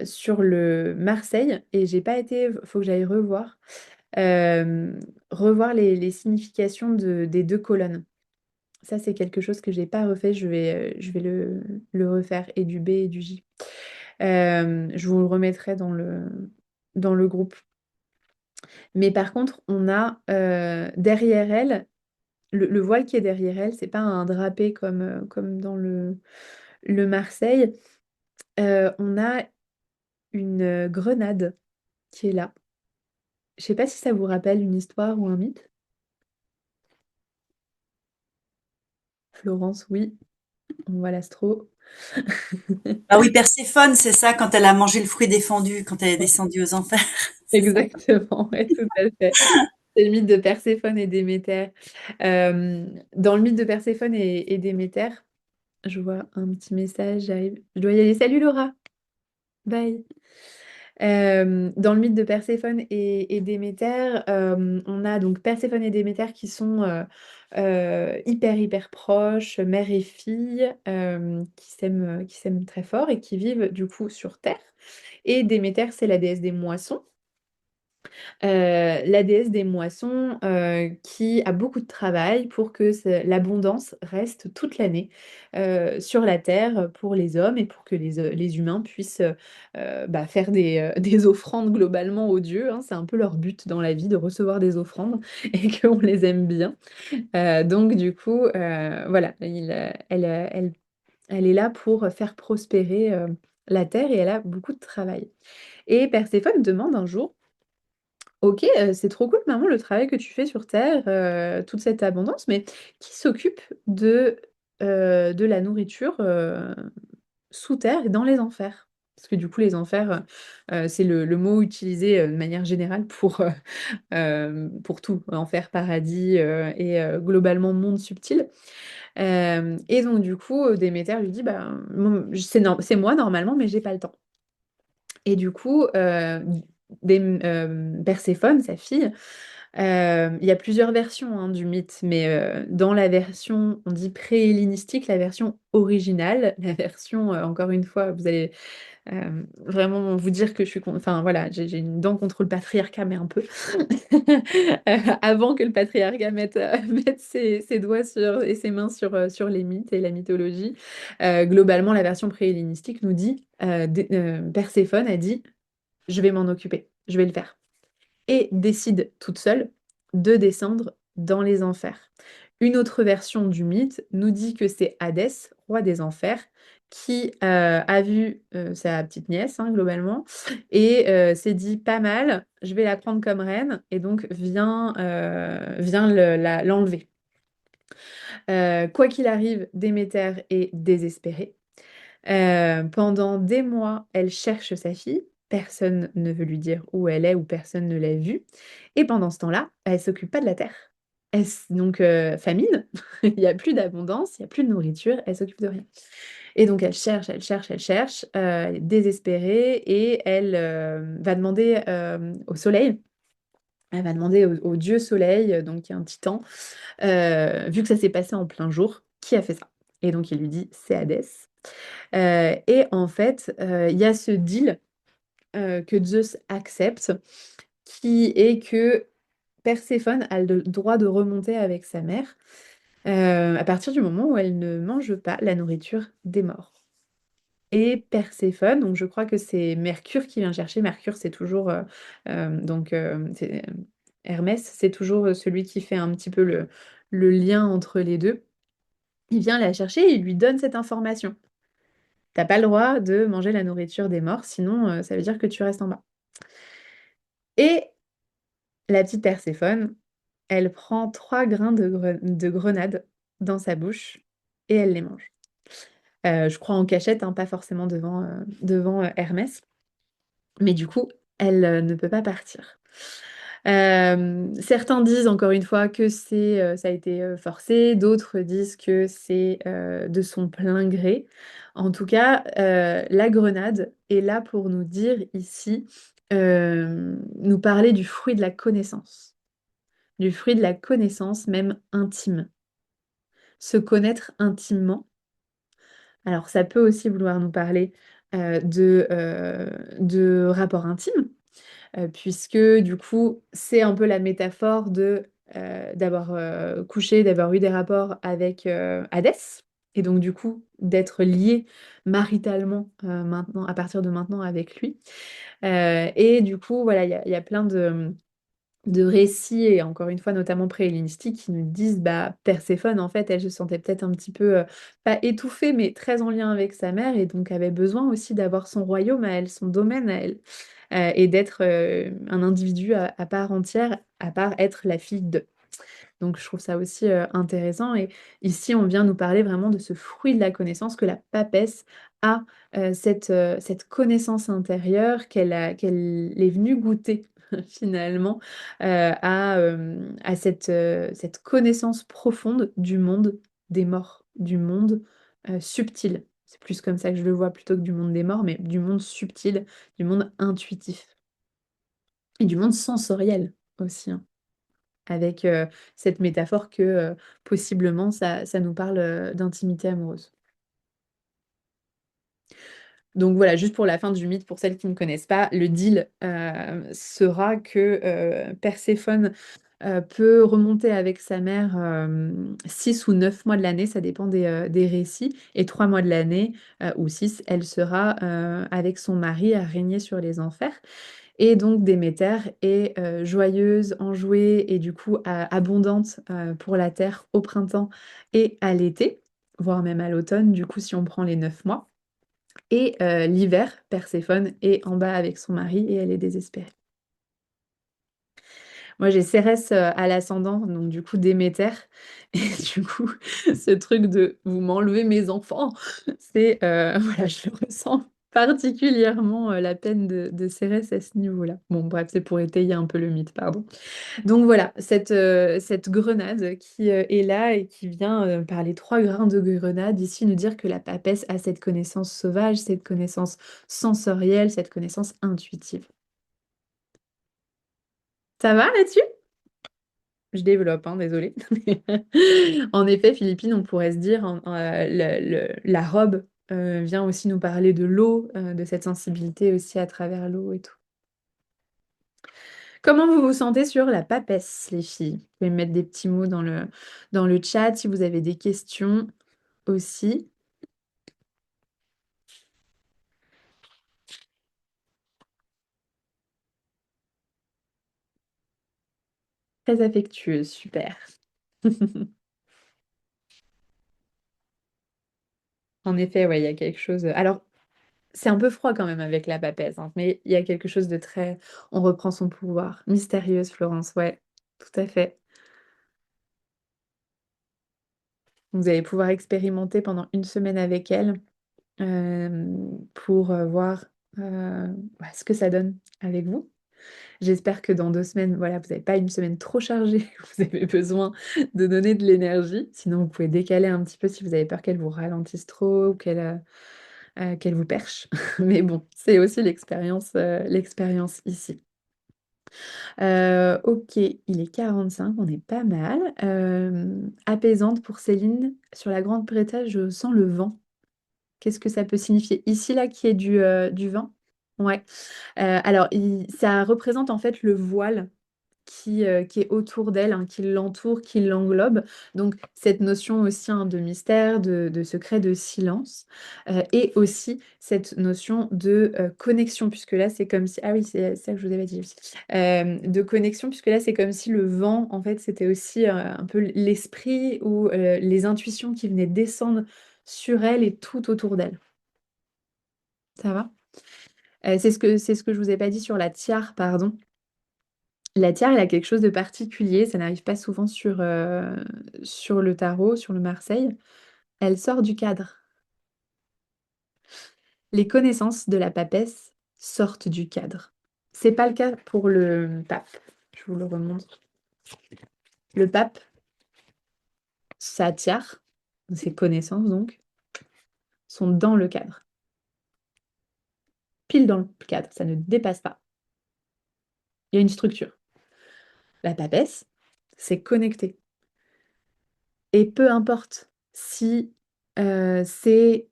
sur le Marseille, et j'ai pas été. Faut que j'aille euh, revoir les significations des deux colonnes. Ça, c'est quelque chose que j'ai pas refait. Je vais le refaire, et du B et du J. Je vous le remettrai dans le groupe. Mais par contre, on a derrière elle, le voile qui est derrière elle, c'est pas un drapé comme dans le Marseille. On a une grenade qui est là. Je sais pas si ça vous rappelle une histoire ou un mythe. Florence, oui, on voit l'astro. Ah oui, Perséphone, c'est ça, quand elle a mangé le fruit défendu, quand elle est descendue aux enfers. C'est ça. Exactement, ouais, tout à fait. C'est le mythe de Perséphone et Déméter. Dans le mythe de Perséphone et Déméter, je vois un petit message, j'arrive. Je dois y aller. Salut Laura, bye. Dans le mythe de Perséphone et Déméter, on a donc Perséphone et Déméter qui sont hyper hyper proches, mère et fille, qui s'aiment très fort et qui vivent du coup sur Terre. Et Déméter, c'est la déesse des moissons. La déesse des moissons qui a beaucoup de travail pour que l'abondance reste toute l'année sur la terre pour les hommes et pour que les humains puissent faire des offrandes globalement aux dieux, hein. C'est un peu leur but dans la vie de recevoir des offrandes et qu'on les aime bien. Donc du coup, voilà, elle est là pour faire prospérer la terre et elle a beaucoup de travail. Et Perséphone demande un jour. Ok, c'est trop cool, maman, le travail que tu fais sur Terre, toute cette abondance, mais qui s'occupe de la nourriture sous terre et dans les enfers? Parce que du coup, les enfers, c'est le mot utilisé de manière générale pour tout, enfer, paradis et globalement monde subtil. Et donc, du coup, Déméter lui dit, bah, c'est moi normalement, mais j'ai pas le temps. Et du coup, Perséphone, sa fille, il y a plusieurs versions, hein, du mythe, mais dans la version, on dit pré-hellénistique, la version originale, la version, encore une fois, vous allez vraiment vous dire que enfin voilà, j'ai une dent contre le patriarcat, mais un peu. Avant que le patriarcat mette ses doigts et ses mains sur les mythes et la mythologie. Globalement, la version pré-hellénistique nous dit, Perséphone a dit, je vais m'en occuper, je vais le faire. Et décide toute seule de descendre dans les enfers. Une autre version du mythe nous dit que c'est Hadès, roi des enfers, qui a vu sa petite nièce, hein, globalement, et s'est dit pas mal, je vais la prendre comme reine, et donc viens l'enlever. Quoi qu'il arrive, Déméter est désespérée. Pendant des mois, elle cherche sa fille. Personne ne veut lui dire où elle est ou personne ne l'a vue. Et pendant ce temps-là, elle s'occupe pas de la terre. Donc, famine, il n'y a plus d'abondance, il n'y a plus de nourriture, elle s'occupe de rien. Et donc, elle cherche, elle cherche, elle cherche, elle est désespérée et elle va demander au soleil, elle va demander au dieu soleil, donc qui est un titan, vu que ça s'est passé en plein jour, qui a fait ça? Et donc, il lui dit, c'est Hadès. Et en fait, il y a ce deal que Zeus accepte, qui est que Perséphone a le droit de remonter avec sa mère à partir du moment où elle ne mange pas la nourriture des morts. Et Perséphone, donc je crois que c'est Mercure qui vient chercher. Mercure, c'est toujours Hermès, c'est toujours celui qui fait un petit peu le lien entre les deux. Il vient la chercher et il lui donne cette information. T'as pas le droit de manger la nourriture des morts, sinon ça veut dire que tu restes en bas. Et la petite Perséphone, elle prend 3 grains de grenade dans sa bouche et elle les mange. Je crois en cachette, hein, pas forcément devant Hermès, mais du coup, elle ne peut pas partir. Certains disent encore une fois que ça a été forcé, d'autres disent que c'est de son plein gré. En tout cas, la grenade est là pour nous dire ici, nous parler du fruit de la connaissance, du fruit de la connaissance même intime, se connaître intimement. Alors ça peut aussi vouloir nous parler de rapport intime puisque du coup, c'est un peu la métaphore d'avoir couché, d'avoir eu des rapports avec Hadès, et donc du coup, d'être lié maritalement maintenant, à partir de maintenant avec lui. Et du coup, voilà, il y a plein de récits, et encore une fois, notamment pré-hellénistiques, qui nous disent, bah, Perséphone, en fait, elle se sentait peut-être un petit peu, pas étouffée, mais très en lien avec sa mère, et donc avait besoin aussi d'avoir son royaume à elle, son domaine à elle, et d'être un individu à part entière, à part être la fille de. Donc je trouve ça aussi intéressant. Et ici, on vient nous parler vraiment de ce fruit de la connaissance que la papesse a, cette connaissance intérieure qu'elle est venue goûter finalement à cette connaissance profonde du monde des morts, du monde subtil. C'est plus comme ça que je le vois plutôt que du monde des morts, mais du monde subtil, du monde intuitif et du monde sensoriel aussi, hein, avec cette métaphore que possiblement ça nous parle d'intimité amoureuse. Donc voilà, juste pour la fin du mythe, pour celles qui ne connaissent pas, le deal sera que Perséphone peut remonter avec sa mère 6 ou 9 mois de l'année, ça dépend des récits, et 3 mois de l'année, ou 6, elle sera avec son mari à régner sur les enfers. Et donc Déméter est joyeuse, enjouée et du coup abondante pour la terre au printemps et à l'été, voire même à l'automne, du coup si on prend les 9 mois. Et l'hiver, Perséphone est en bas avec son mari et elle est désespérée. Moi, j'ai Cérès à l'ascendant, donc du coup Déméter. Et du coup, ce truc de vous m'enlevez mes enfants, c'est voilà, je le ressens particulièrement la peine de Cérès à ce niveau-là. Bon, bref, c'est pour étayer un peu le mythe, pardon. Donc voilà, cette grenade qui est là et qui vient par les 3 grains de grenade ici nous dire que la papesse a cette connaissance sauvage, cette connaissance sensorielle, cette connaissance intuitive. Ça va là-dessus? Je développe, hein, désolée. En effet, Philippine, on pourrait se dire, hein, la robe vient aussi nous parler de l'eau, de cette sensibilité aussi à travers l'eau et tout. Comment vous vous sentez sur la papesse, les filles? Vous pouvez mettre des petits mots dans le chat si vous avez des questions aussi. Très affectueuse, super. En effet, ouais, il y a quelque chose. Alors, c'est un peu froid quand même avec la papesse, hein, mais il y a quelque chose de très. On reprend son pouvoir. Mystérieuse, Florence, ouais, tout à fait. Vous allez pouvoir expérimenter pendant une semaine avec elle pour voir ouais, ce que ça donne avec vous. J'espère que dans 2 semaines, voilà, vous n'avez pas une semaine trop chargée, vous avez besoin de donner de l'énergie. Sinon, vous pouvez décaler un petit peu si vous avez peur qu'elle vous ralentisse trop ou qu'elle vous perche. Mais bon, c'est aussi l'expérience ici. Ok, il est 45, on est pas mal. Apaisante pour Céline. Sur la Grande Bretèche, je sens le vent. Qu'est-ce que ça peut signifier? Ici, là, qui est du vent? Ouais. Alors, ça représente en fait le voile qui est autour d'elle, hein, qui l'entoure, qui l'englobe. Donc, cette notion aussi hein, de mystère, de secret, de silence, et aussi cette notion de connexion, puisque là, c'est comme si... Ah oui, c'est ça que je vous avais dit aussi. De connexion, puisque là, c'est comme si le vent, en fait, c'était aussi un peu l'esprit ou les intuitions qui venaient descendre sur elle et tout autour d'elle. Ça va? C'est ce que je vous ai pas dit sur la tiare, pardon. La tiare, elle a quelque chose de particulier, ça n'arrive pas souvent sur le tarot, sur le Marseille. Elle sort du cadre. Les connaissances de la papesse sortent du cadre. C'est pas le cas pour le pape. Je vous le remontre. Le pape, sa tiare, ses connaissances donc, sont dans le cadre. Pile dans le cadre, ça ne dépasse pas. Il y a une structure. La papesse, c'est connecté. Et peu importe si c'est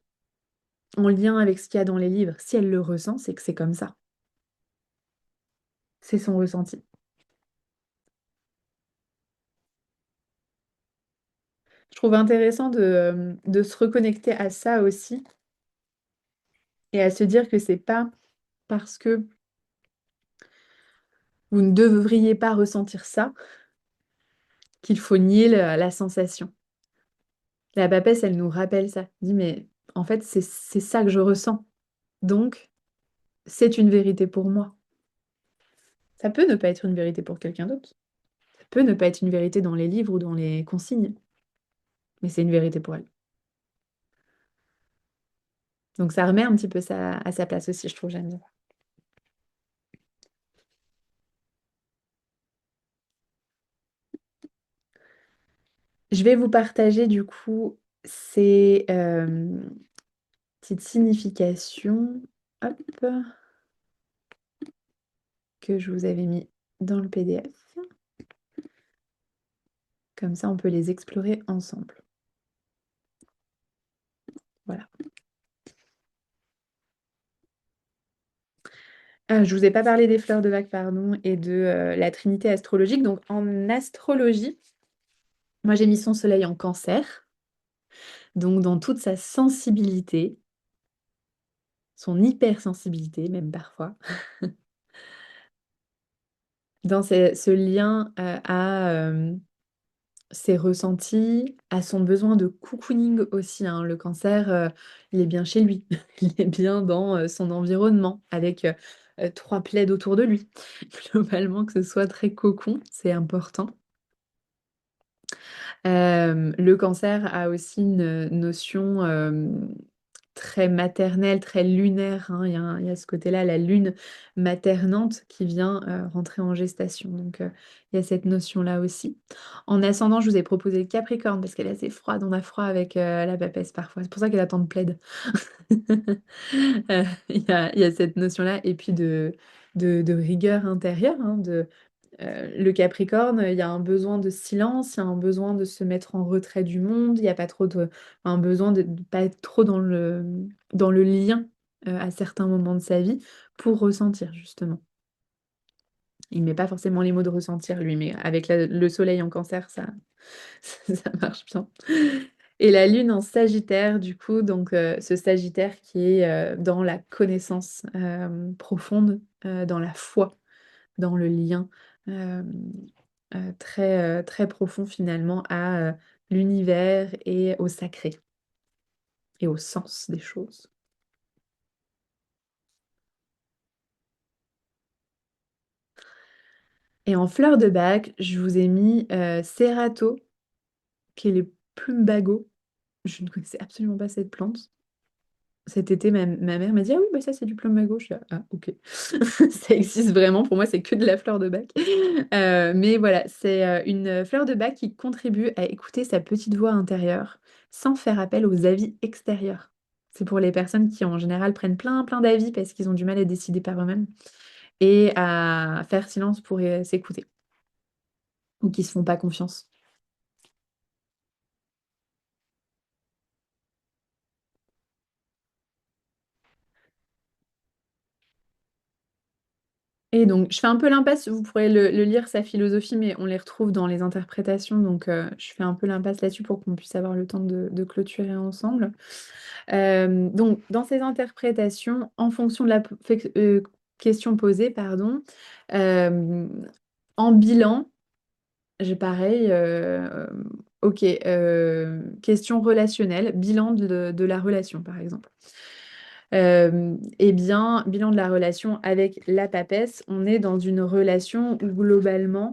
en lien avec ce qu'il y a dans les livres. Si elle le ressent, c'est que c'est comme ça. C'est son ressenti. Je trouve intéressant de se reconnecter à ça aussi et à se dire que c'est pas parce que vous ne devriez pas ressentir ça qu'il faut nier la sensation. La papesse, elle nous rappelle ça. Elle dit, mais en fait, c'est ça que je ressens. Donc, c'est une vérité pour moi. Ça peut ne pas être une vérité pour quelqu'un d'autre. Ça peut ne pas être une vérité dans les livres ou dans les consignes, mais c'est une vérité pour elle. Donc ça remet un petit peu ça à sa place aussi, je trouve, j'aime bien. Je vais vous partager du coup ces petites significations hop, que je vous avais mis dans le PDF. Comme ça, on peut les explorer ensemble. Voilà. Ah, je vous ai pas parlé des fleurs de bac, pardon, et de la trinité astrologique. Donc en astrologie, moi j'ai mis son soleil en cancer, donc dans toute sa sensibilité, son hypersensibilité même parfois, dans ce lien à ses ressentis, à son besoin de cocooning aussi, hein. Le cancer, il est bien chez lui, il est bien dans son environnement, avec 3 plaids autour de lui. Globalement, que ce soit très cocon, c'est important. Le cancer a aussi une notion très maternelle, très lunaire, hein. Il y a ce côté-là, la lune maternante qui vient rentrer en gestation. Donc, il y a cette notion-là aussi. En ascendant, je vous ai proposé le Capricorne parce qu'elle est assez froide. On a froid avec la papesse parfois. C'est pour ça qu'elle a tant de plaids. Il y a cette notion-là. Et puis de rigueur intérieure, hein, le Capricorne, il y a un besoin de silence, il y a un besoin de se mettre en retrait du monde, il n'y a pas trop un besoin de ne pas être trop dans le lien à certains moments de sa vie pour ressentir, justement. Il ne met pas forcément les mots de ressentir, lui, mais avec le soleil en cancer, ça, ça marche bien. Et la lune en Sagittaire, du coup, donc ce Sagittaire qui est dans la connaissance profonde, dans la foi, dans le lien euh, très profond finalement à l'univers et au sacré. et au sens des choses. Et en fleur de bac, je vous ai mis Cerato, qui est les plumbago. Je ne connaissais absolument pas cette plante. Cet été, ma mère m'a dit, ah oui, bah ça c'est du plumbago. Je suis là, ah ok, ça existe vraiment. Pour moi, c'est que de la fleur de bac. Mais voilà, c'est une fleur de bac qui contribue à écouter sa petite voix intérieure sans faire appel aux avis extérieurs. C'est pour les personnes qui en général prennent plein d'avis parce qu'ils ont du mal à décider par eux-mêmes et à faire silence pour s'écouter ou qui se font pas confiance. Et donc, je fais un peu l'impasse, vous pourrez le lire, sa philosophie, mais on les retrouve dans les interprétations, donc je fais un peu l'impasse là-dessus pour qu'on puisse avoir le temps de clôturer ensemble. Donc, dans ces interprétations, en fonction de la question posée, pardon, euh, en bilan, j'ai pareil, ok, question relationnelle, bilan de la relation, par exemple. Eh bien, bilan de la relation avec la papesse, on est dans une relation où globalement,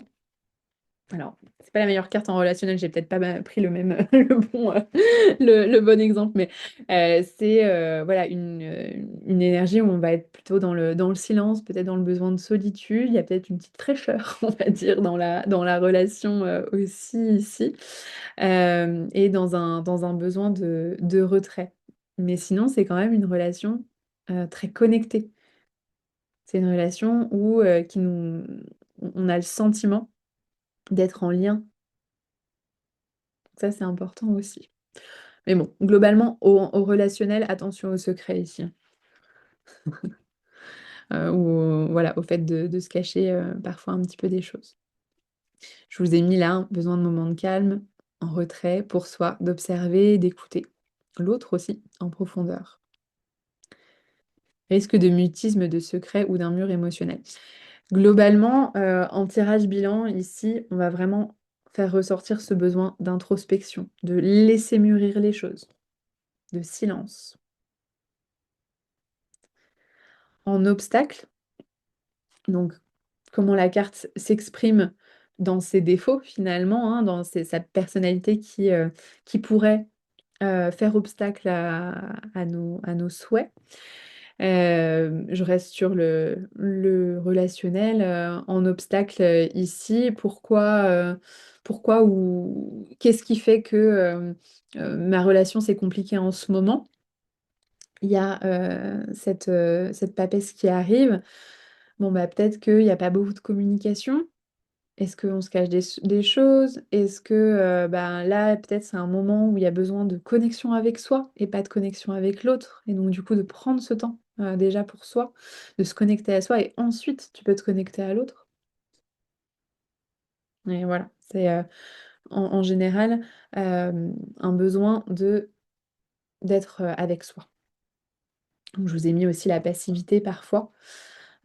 alors, c'est pas la meilleure carte en relationnel, j'ai peut-être pas pris le même, le bon exemple, mais c'est voilà, une énergie où on va être plutôt dans le silence, peut-être dans le besoin de solitude, il y a peut-être une petite fraîcheur, on va dire, dans la relation aussi ici, et dans un besoin de retrait. Mais sinon, c'est quand même une relation très connectée. C'est une relation où on a le sentiment d'être en lien. Ça, c'est important aussi. Mais bon, globalement, au relationnel, attention au secret ici, hein. Ou voilà, au fait de se cacher parfois un petit peu des choses. Je vous ai mis là, besoin de moments de calme, en retrait pour soi, d'observer et d'écouter. L'autre aussi, en profondeur. Risque de mutisme, de secret ou d'un mur émotionnel. Globalement, en tirage bilan, ici, on va vraiment faire ressortir ce besoin d'introspection, de laisser mûrir les choses, de silence. En obstacle, donc comment la carte s'exprime dans ses défauts finalement, hein, dans sa personnalité qui pourrait faire obstacle à nos souhaits. Je reste sur le relationnel en obstacle ici. Pourquoi ou qu'est-ce qui fait que ma relation s'est compliquée en ce moment? Il y a cette papesse qui arrive. Bon, bah, peut-être qu'il n'y a pas beaucoup de communication. Est-ce qu'on se cache des choses? Est-ce que ben, là, peut-être c'est un moment où il y a besoin de connexion avec soi et pas de connexion avec l'autre. Et donc, du coup, de prendre ce temps déjà pour soi, de se connecter à soi et ensuite, tu peux te connecter à l'autre. Et voilà, c'est en général un besoin d'être avec soi. Donc, je vous ai mis aussi la passivité parfois.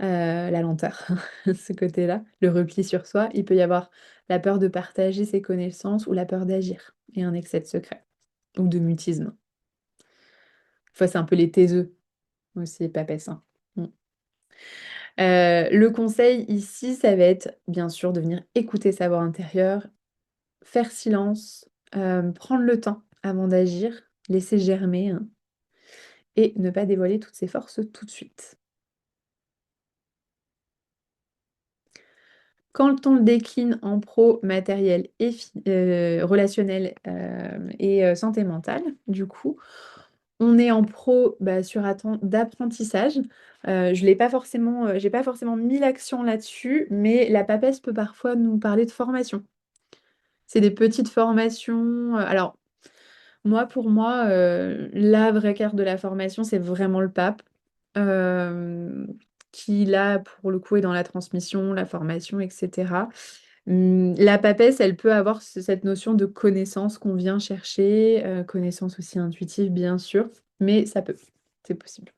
La lenteur, ce côté-là, le repli sur soi. Il peut y avoir la peur de partager ses connaissances ou la peur d'agir et un excès de secret ou de mutisme. Fois, c'est un peu les taiseux aussi, papesse, hein. Mm. Le conseil ici, ça va être bien sûr de venir écouter sa voix intérieure, faire silence, prendre le temps avant d'agir, laisser germer, hein, et ne pas dévoiler toutes ses forces tout de suite. Quand on le décline en pro, matériel et relationnel et santé mentale, du coup, on est en pro bah, sur d'apprentissage. J'ai pas forcément mis l'accent là-dessus, mais la papesse peut parfois nous parler de formation. C'est des petites formations. Alors, pour moi, la vraie carte de la formation, c'est vraiment le pape, euh, qui là, pour le coup, est dans la transmission, la formation, etc. La papesse, elle peut avoir cette notion de connaissance qu'on vient chercher, connaissance aussi intuitive, bien sûr, mais ça peut, c'est possible.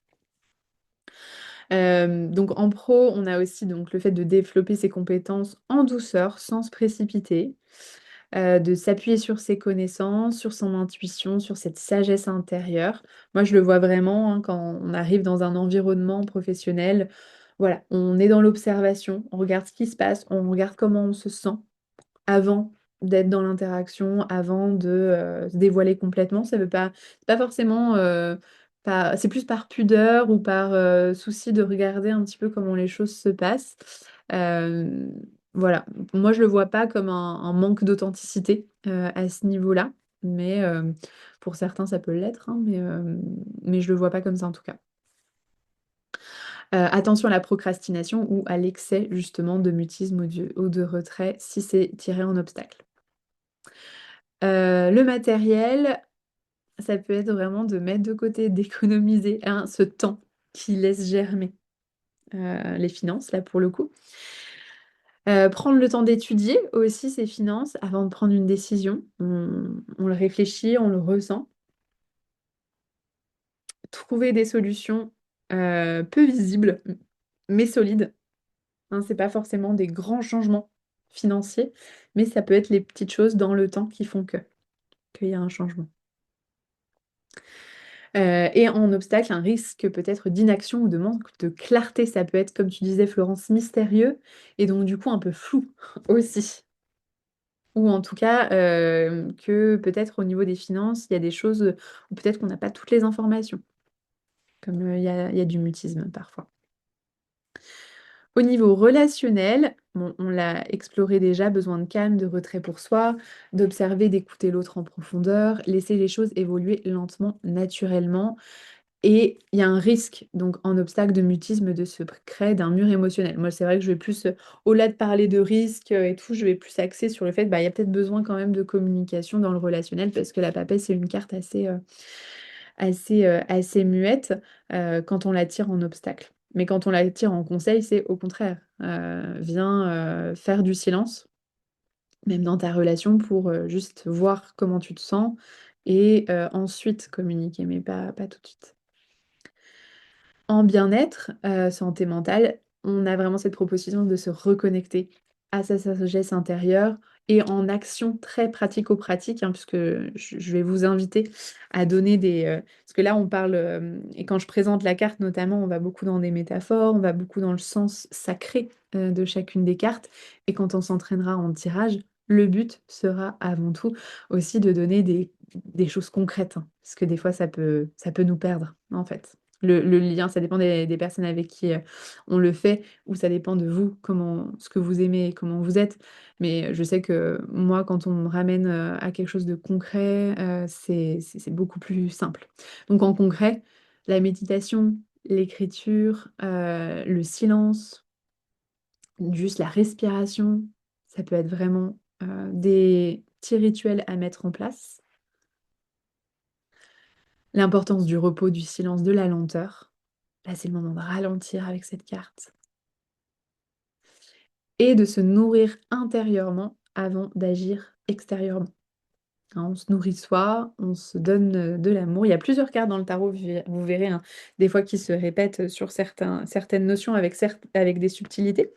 Donc en pro, on a aussi donc, le fait de développer ses compétences en douceur, sans se précipiter. de s'appuyer sur ses connaissances, sur son intuition, sur cette sagesse intérieure. Moi, je le vois vraiment hein, quand on arrive dans un environnement professionnel. Voilà, on est dans l'observation, on regarde ce qui se passe, on regarde comment on se sent avant d'être dans l'interaction, avant de se dévoiler complètement. Ça veut pas, c'est pas forcément, c'est plus par pudeur ou par souci de regarder un petit peu comment les choses se passent. Euh, voilà, moi je le vois pas comme un manque d'authenticité à ce niveau-là, mais pour certains ça peut l'être, hein, mais je le vois pas comme ça en tout cas. Attention à la procrastination ou à l'excès justement de mutisme ou de retrait si c'est tiré en obstacle. Le matériel, ça peut être vraiment de mettre de côté, d'économiser hein, ce temps qui laisse germer les finances, là pour le coup. Prendre le temps d'étudier aussi ses finances avant de prendre une décision. On le réfléchit, on le ressent. Trouver des solutions peu visibles, mais solides. Hein, c'est pas forcément des grands changements financiers, mais ça peut être les petites choses dans le temps qui font qu'il y a un changement. Et en obstacle, un risque peut-être d'inaction ou de manque de clarté. Ça peut être, comme tu disais, Florence, mystérieux et donc du coup un peu flou aussi. Ou en tout cas, que peut-être au niveau des finances, il y a des choses où peut-être qu'on n'a pas toutes les informations, comme il y a du mutisme parfois. Au niveau relationnel, bon, on l'a exploré déjà, besoin de calme, de retrait pour soi, d'observer, d'écouter l'autre en profondeur, laisser les choses évoluer lentement, naturellement. Et il y a un risque, donc en obstacle de mutisme, de se créer d'un mur émotionnel. Moi, c'est vrai que je vais plus, au-delà de parler de risque et tout, je vais plus axer sur le fait, bah, il y a peut-être besoin quand même de communication dans le relationnel, parce que la papesse, c'est une carte assez muette quand on la tire en obstacle. Mais quand on la tire en conseil, c'est au contraire, viens faire du silence, même dans ta relation, pour juste voir comment tu te sens et ensuite communiquer, mais pas tout de suite. En bien-être, santé mentale, on a vraiment cette proposition de se reconnecter à sa sagesse intérieure et en action très pratico-pratique, hein, puisque je vais vous inviter à donner parce que là, on parle, et quand je présente la carte notamment, on va beaucoup dans des métaphores, on va beaucoup dans le sens sacré de chacune des cartes. Et quand on s'entraînera en tirage, le but sera avant tout aussi de donner des choses concrètes, hein, parce que des fois, ça peut nous perdre, en fait. Le lien, ça dépend des personnes avec qui on le fait, ou ça dépend de vous, ce que vous aimez et comment vous êtes. Mais je sais que moi, quand on me ramène à quelque chose de concret, c'est beaucoup plus simple. Donc en concret, la méditation, l'écriture, le silence, juste la respiration, ça peut être vraiment des petits rituels à mettre en place. L'importance du repos, du silence, de la lenteur. Là, c'est le moment de ralentir avec cette carte et de se nourrir intérieurement avant d'agir extérieurement. Hein, on se nourrit soi, on se donne de l'amour. Il y a plusieurs cartes dans le tarot, vous verrez, hein, des fois qui se répètent sur certaines notions avec des subtilités.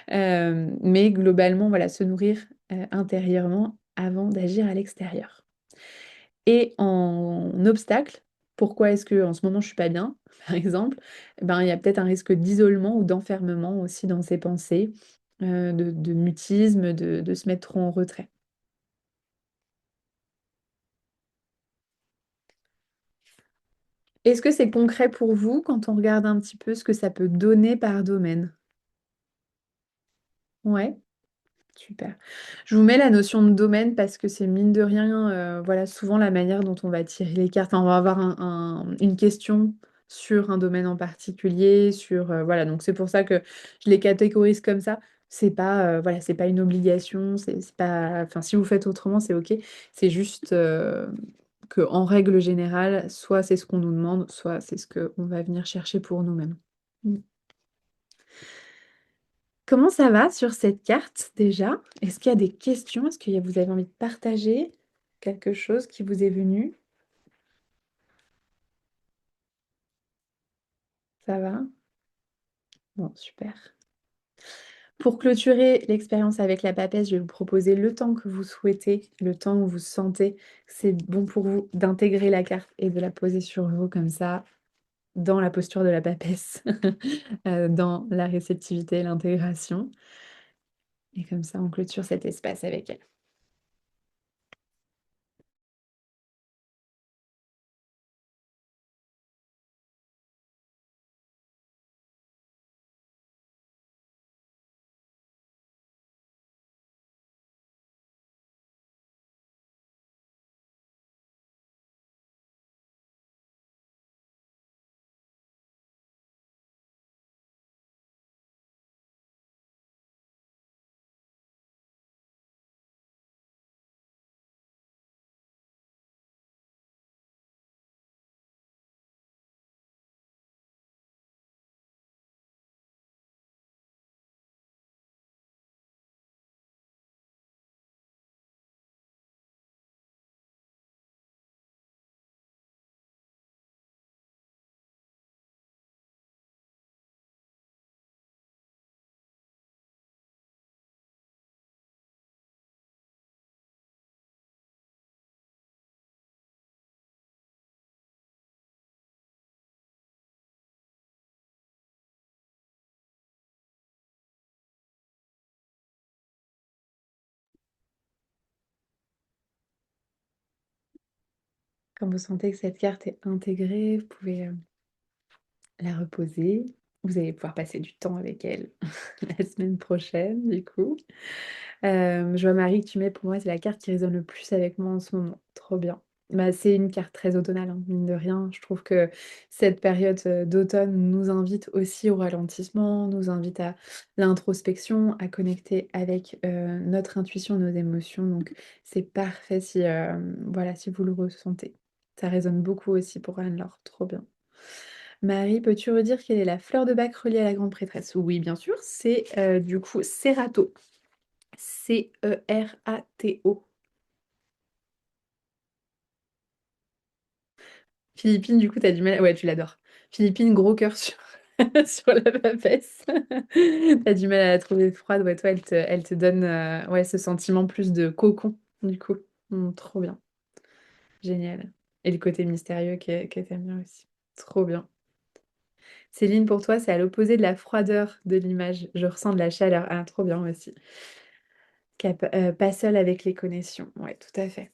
Mais globalement, voilà, se nourrir intérieurement avant d'agir à l'extérieur. Et en obstacle, pourquoi est-ce que en ce moment je suis pas bien, par exemple, ben, il y a peut-être un risque d'isolement ou d'enfermement aussi dans ses pensées, de mutisme, de se mettre trop en retrait. Est-ce que c'est concret pour vous quand on regarde un petit peu ce que ça peut donner par domaine? Ouais. Super. Je vous mets la notion de domaine parce que c'est mine de rien, voilà, souvent la manière dont on va tirer les cartes. Enfin, on va avoir une question sur un domaine en particulier, voilà, donc c'est pour ça que je les catégorise comme ça. C'est pas, voilà, c'est pas une obligation, c'est pas, enfin, si vous faites autrement, c'est ok. C'est juste que en règle générale, soit c'est ce qu'on nous demande, soit c'est ce qu'on va venir chercher pour nous-mêmes. Mm. Comment ça va sur cette carte déjà? Est-ce qu'il y a des questions? Est-ce que vous avez envie de partager quelque chose qui vous est venu? Ça va? Bon, super. Pour clôturer l'expérience avec la papesse, je vais vous proposer le temps que vous souhaitez, le temps où vous sentez que c'est bon pour vous d'intégrer la carte et de la poser sur vous comme ça, dans la posture de la papesse, dans la réceptivité et l'intégration. Et comme ça, on clôture cet espace avec elle. Quand vous sentez que cette carte est intégrée, vous pouvez la reposer. Vous allez pouvoir passer du temps avec elle la semaine prochaine, du coup. Je vois Marie que tu mets, pour moi, c'est la carte qui résonne le plus avec moi en ce moment. Trop bien. Bah, c'est une carte très automnale, hein, mine de rien. Je trouve que cette période d'automne nous invite aussi au ralentissement, nous invite à l'introspection, à connecter avec notre intuition, nos émotions. Donc, c'est parfait si, voilà, si vous le ressentez. Ça résonne beaucoup aussi pour Anne-Laure. Trop bien. Marie, peux-tu redire quelle est la fleur de bac reliée à la grande prêtresse? Oui, bien sûr, c'est du coup Cerato. Cerato. Philippine, du coup, t'as du mal. Ouais, tu l'adores. Philippine, gros cœur sur, sur la papesse. T'as du mal à la trouver froide. Ouais, toi, elle te donne ouais, ce sentiment plus de cocon, du coup. Trop bien. Génial. Et le côté mystérieux que t'aimes bien aussi. Trop bien. Céline, pour toi, c'est à l'opposé de la froideur de l'image. Je ressens de la chaleur. Ah, trop bien aussi. Pas seule avec les connexions. Ouais, tout à fait.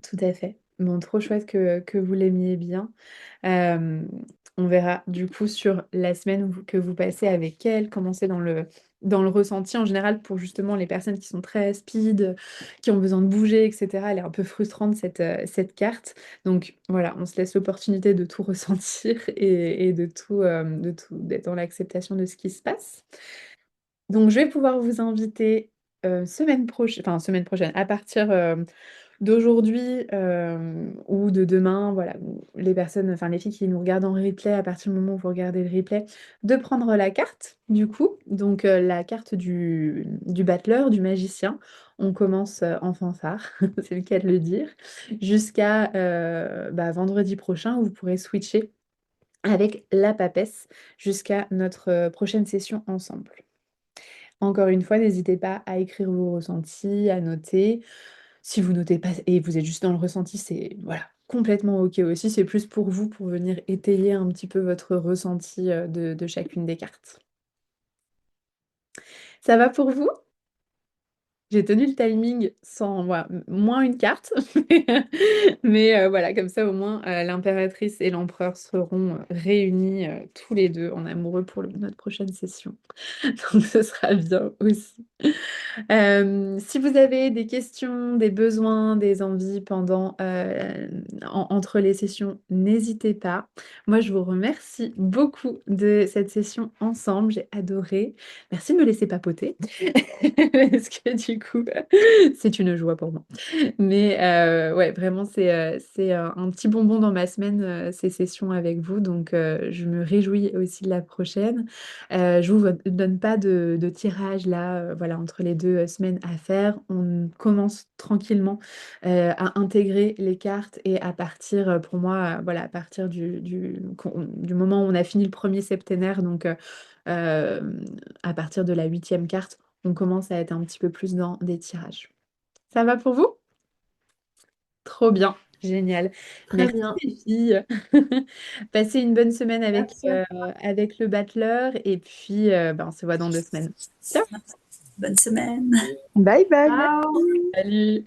Tout à fait. Bon, trop chouette que vous l'aimiez bien. Euh, on verra du coup sur la semaine que vous passez avec elle, comment c'est dans le ressenti en général pour justement les personnes qui sont très speed, qui ont besoin de bouger, etc. Elle est un peu frustrante cette carte. Donc voilà, on se laisse l'opportunité de tout ressentir et de tout, d'être dans l'acceptation de ce qui se passe. Donc je vais pouvoir vous inviter semaine prochaine, à partir d'aujourd'hui ou de demain, voilà, les personnes, enfin les filles qui nous regardent en replay, à partir du moment où vous regardez le replay, de prendre la carte, du coup, donc la carte du battleur, du magicien. On commence en fanfare, c'est le cas de le dire, jusqu'à vendredi prochain où vous pourrez switcher avec la papesse jusqu'à notre prochaine session ensemble. Encore une fois, n'hésitez pas à écrire vos ressentis, à noter. Si vous notez pas et vous êtes juste dans le ressenti, c'est voilà, complètement OK aussi. C'est plus pour vous, pour venir étayer un petit peu votre ressenti de chacune des cartes. Ça va pour vous? J'ai tenu le timing sans voilà, moins une carte, mais voilà, comme ça au moins l'impératrice et l'empereur seront réunis tous les deux en amoureux pour notre prochaine session. Donc ce sera bien aussi. Si vous avez des questions, des besoins, des envies entre les sessions, n'hésitez pas. Moi, je vous remercie beaucoup de cette session ensemble. J'ai adoré. Merci de me laisser papoter. Parce que du coup, c'est une joie pour moi. Mais ouais, vraiment, c'est un petit bonbon dans ma semaine, ces sessions avec vous. Donc, je me réjouis aussi de la prochaine. Je vous donne pas de tirage là, voilà, entre les deux semaines à faire. On commence tranquillement à intégrer les cartes et à partir, pour moi, voilà, à partir du moment où on a fini le premier septénaire, donc Euh, à partir de la huitième carte, on commence à être un petit peu plus dans des tirages. Ça va pour vous? Trop bien, génial. Très Merci bien. les filles. Passez une bonne semaine Merci à avec le battleur et puis on se voit dans 2 semaines. Ciao. Bonne semaine. Bye bye, merci. toi. Salut.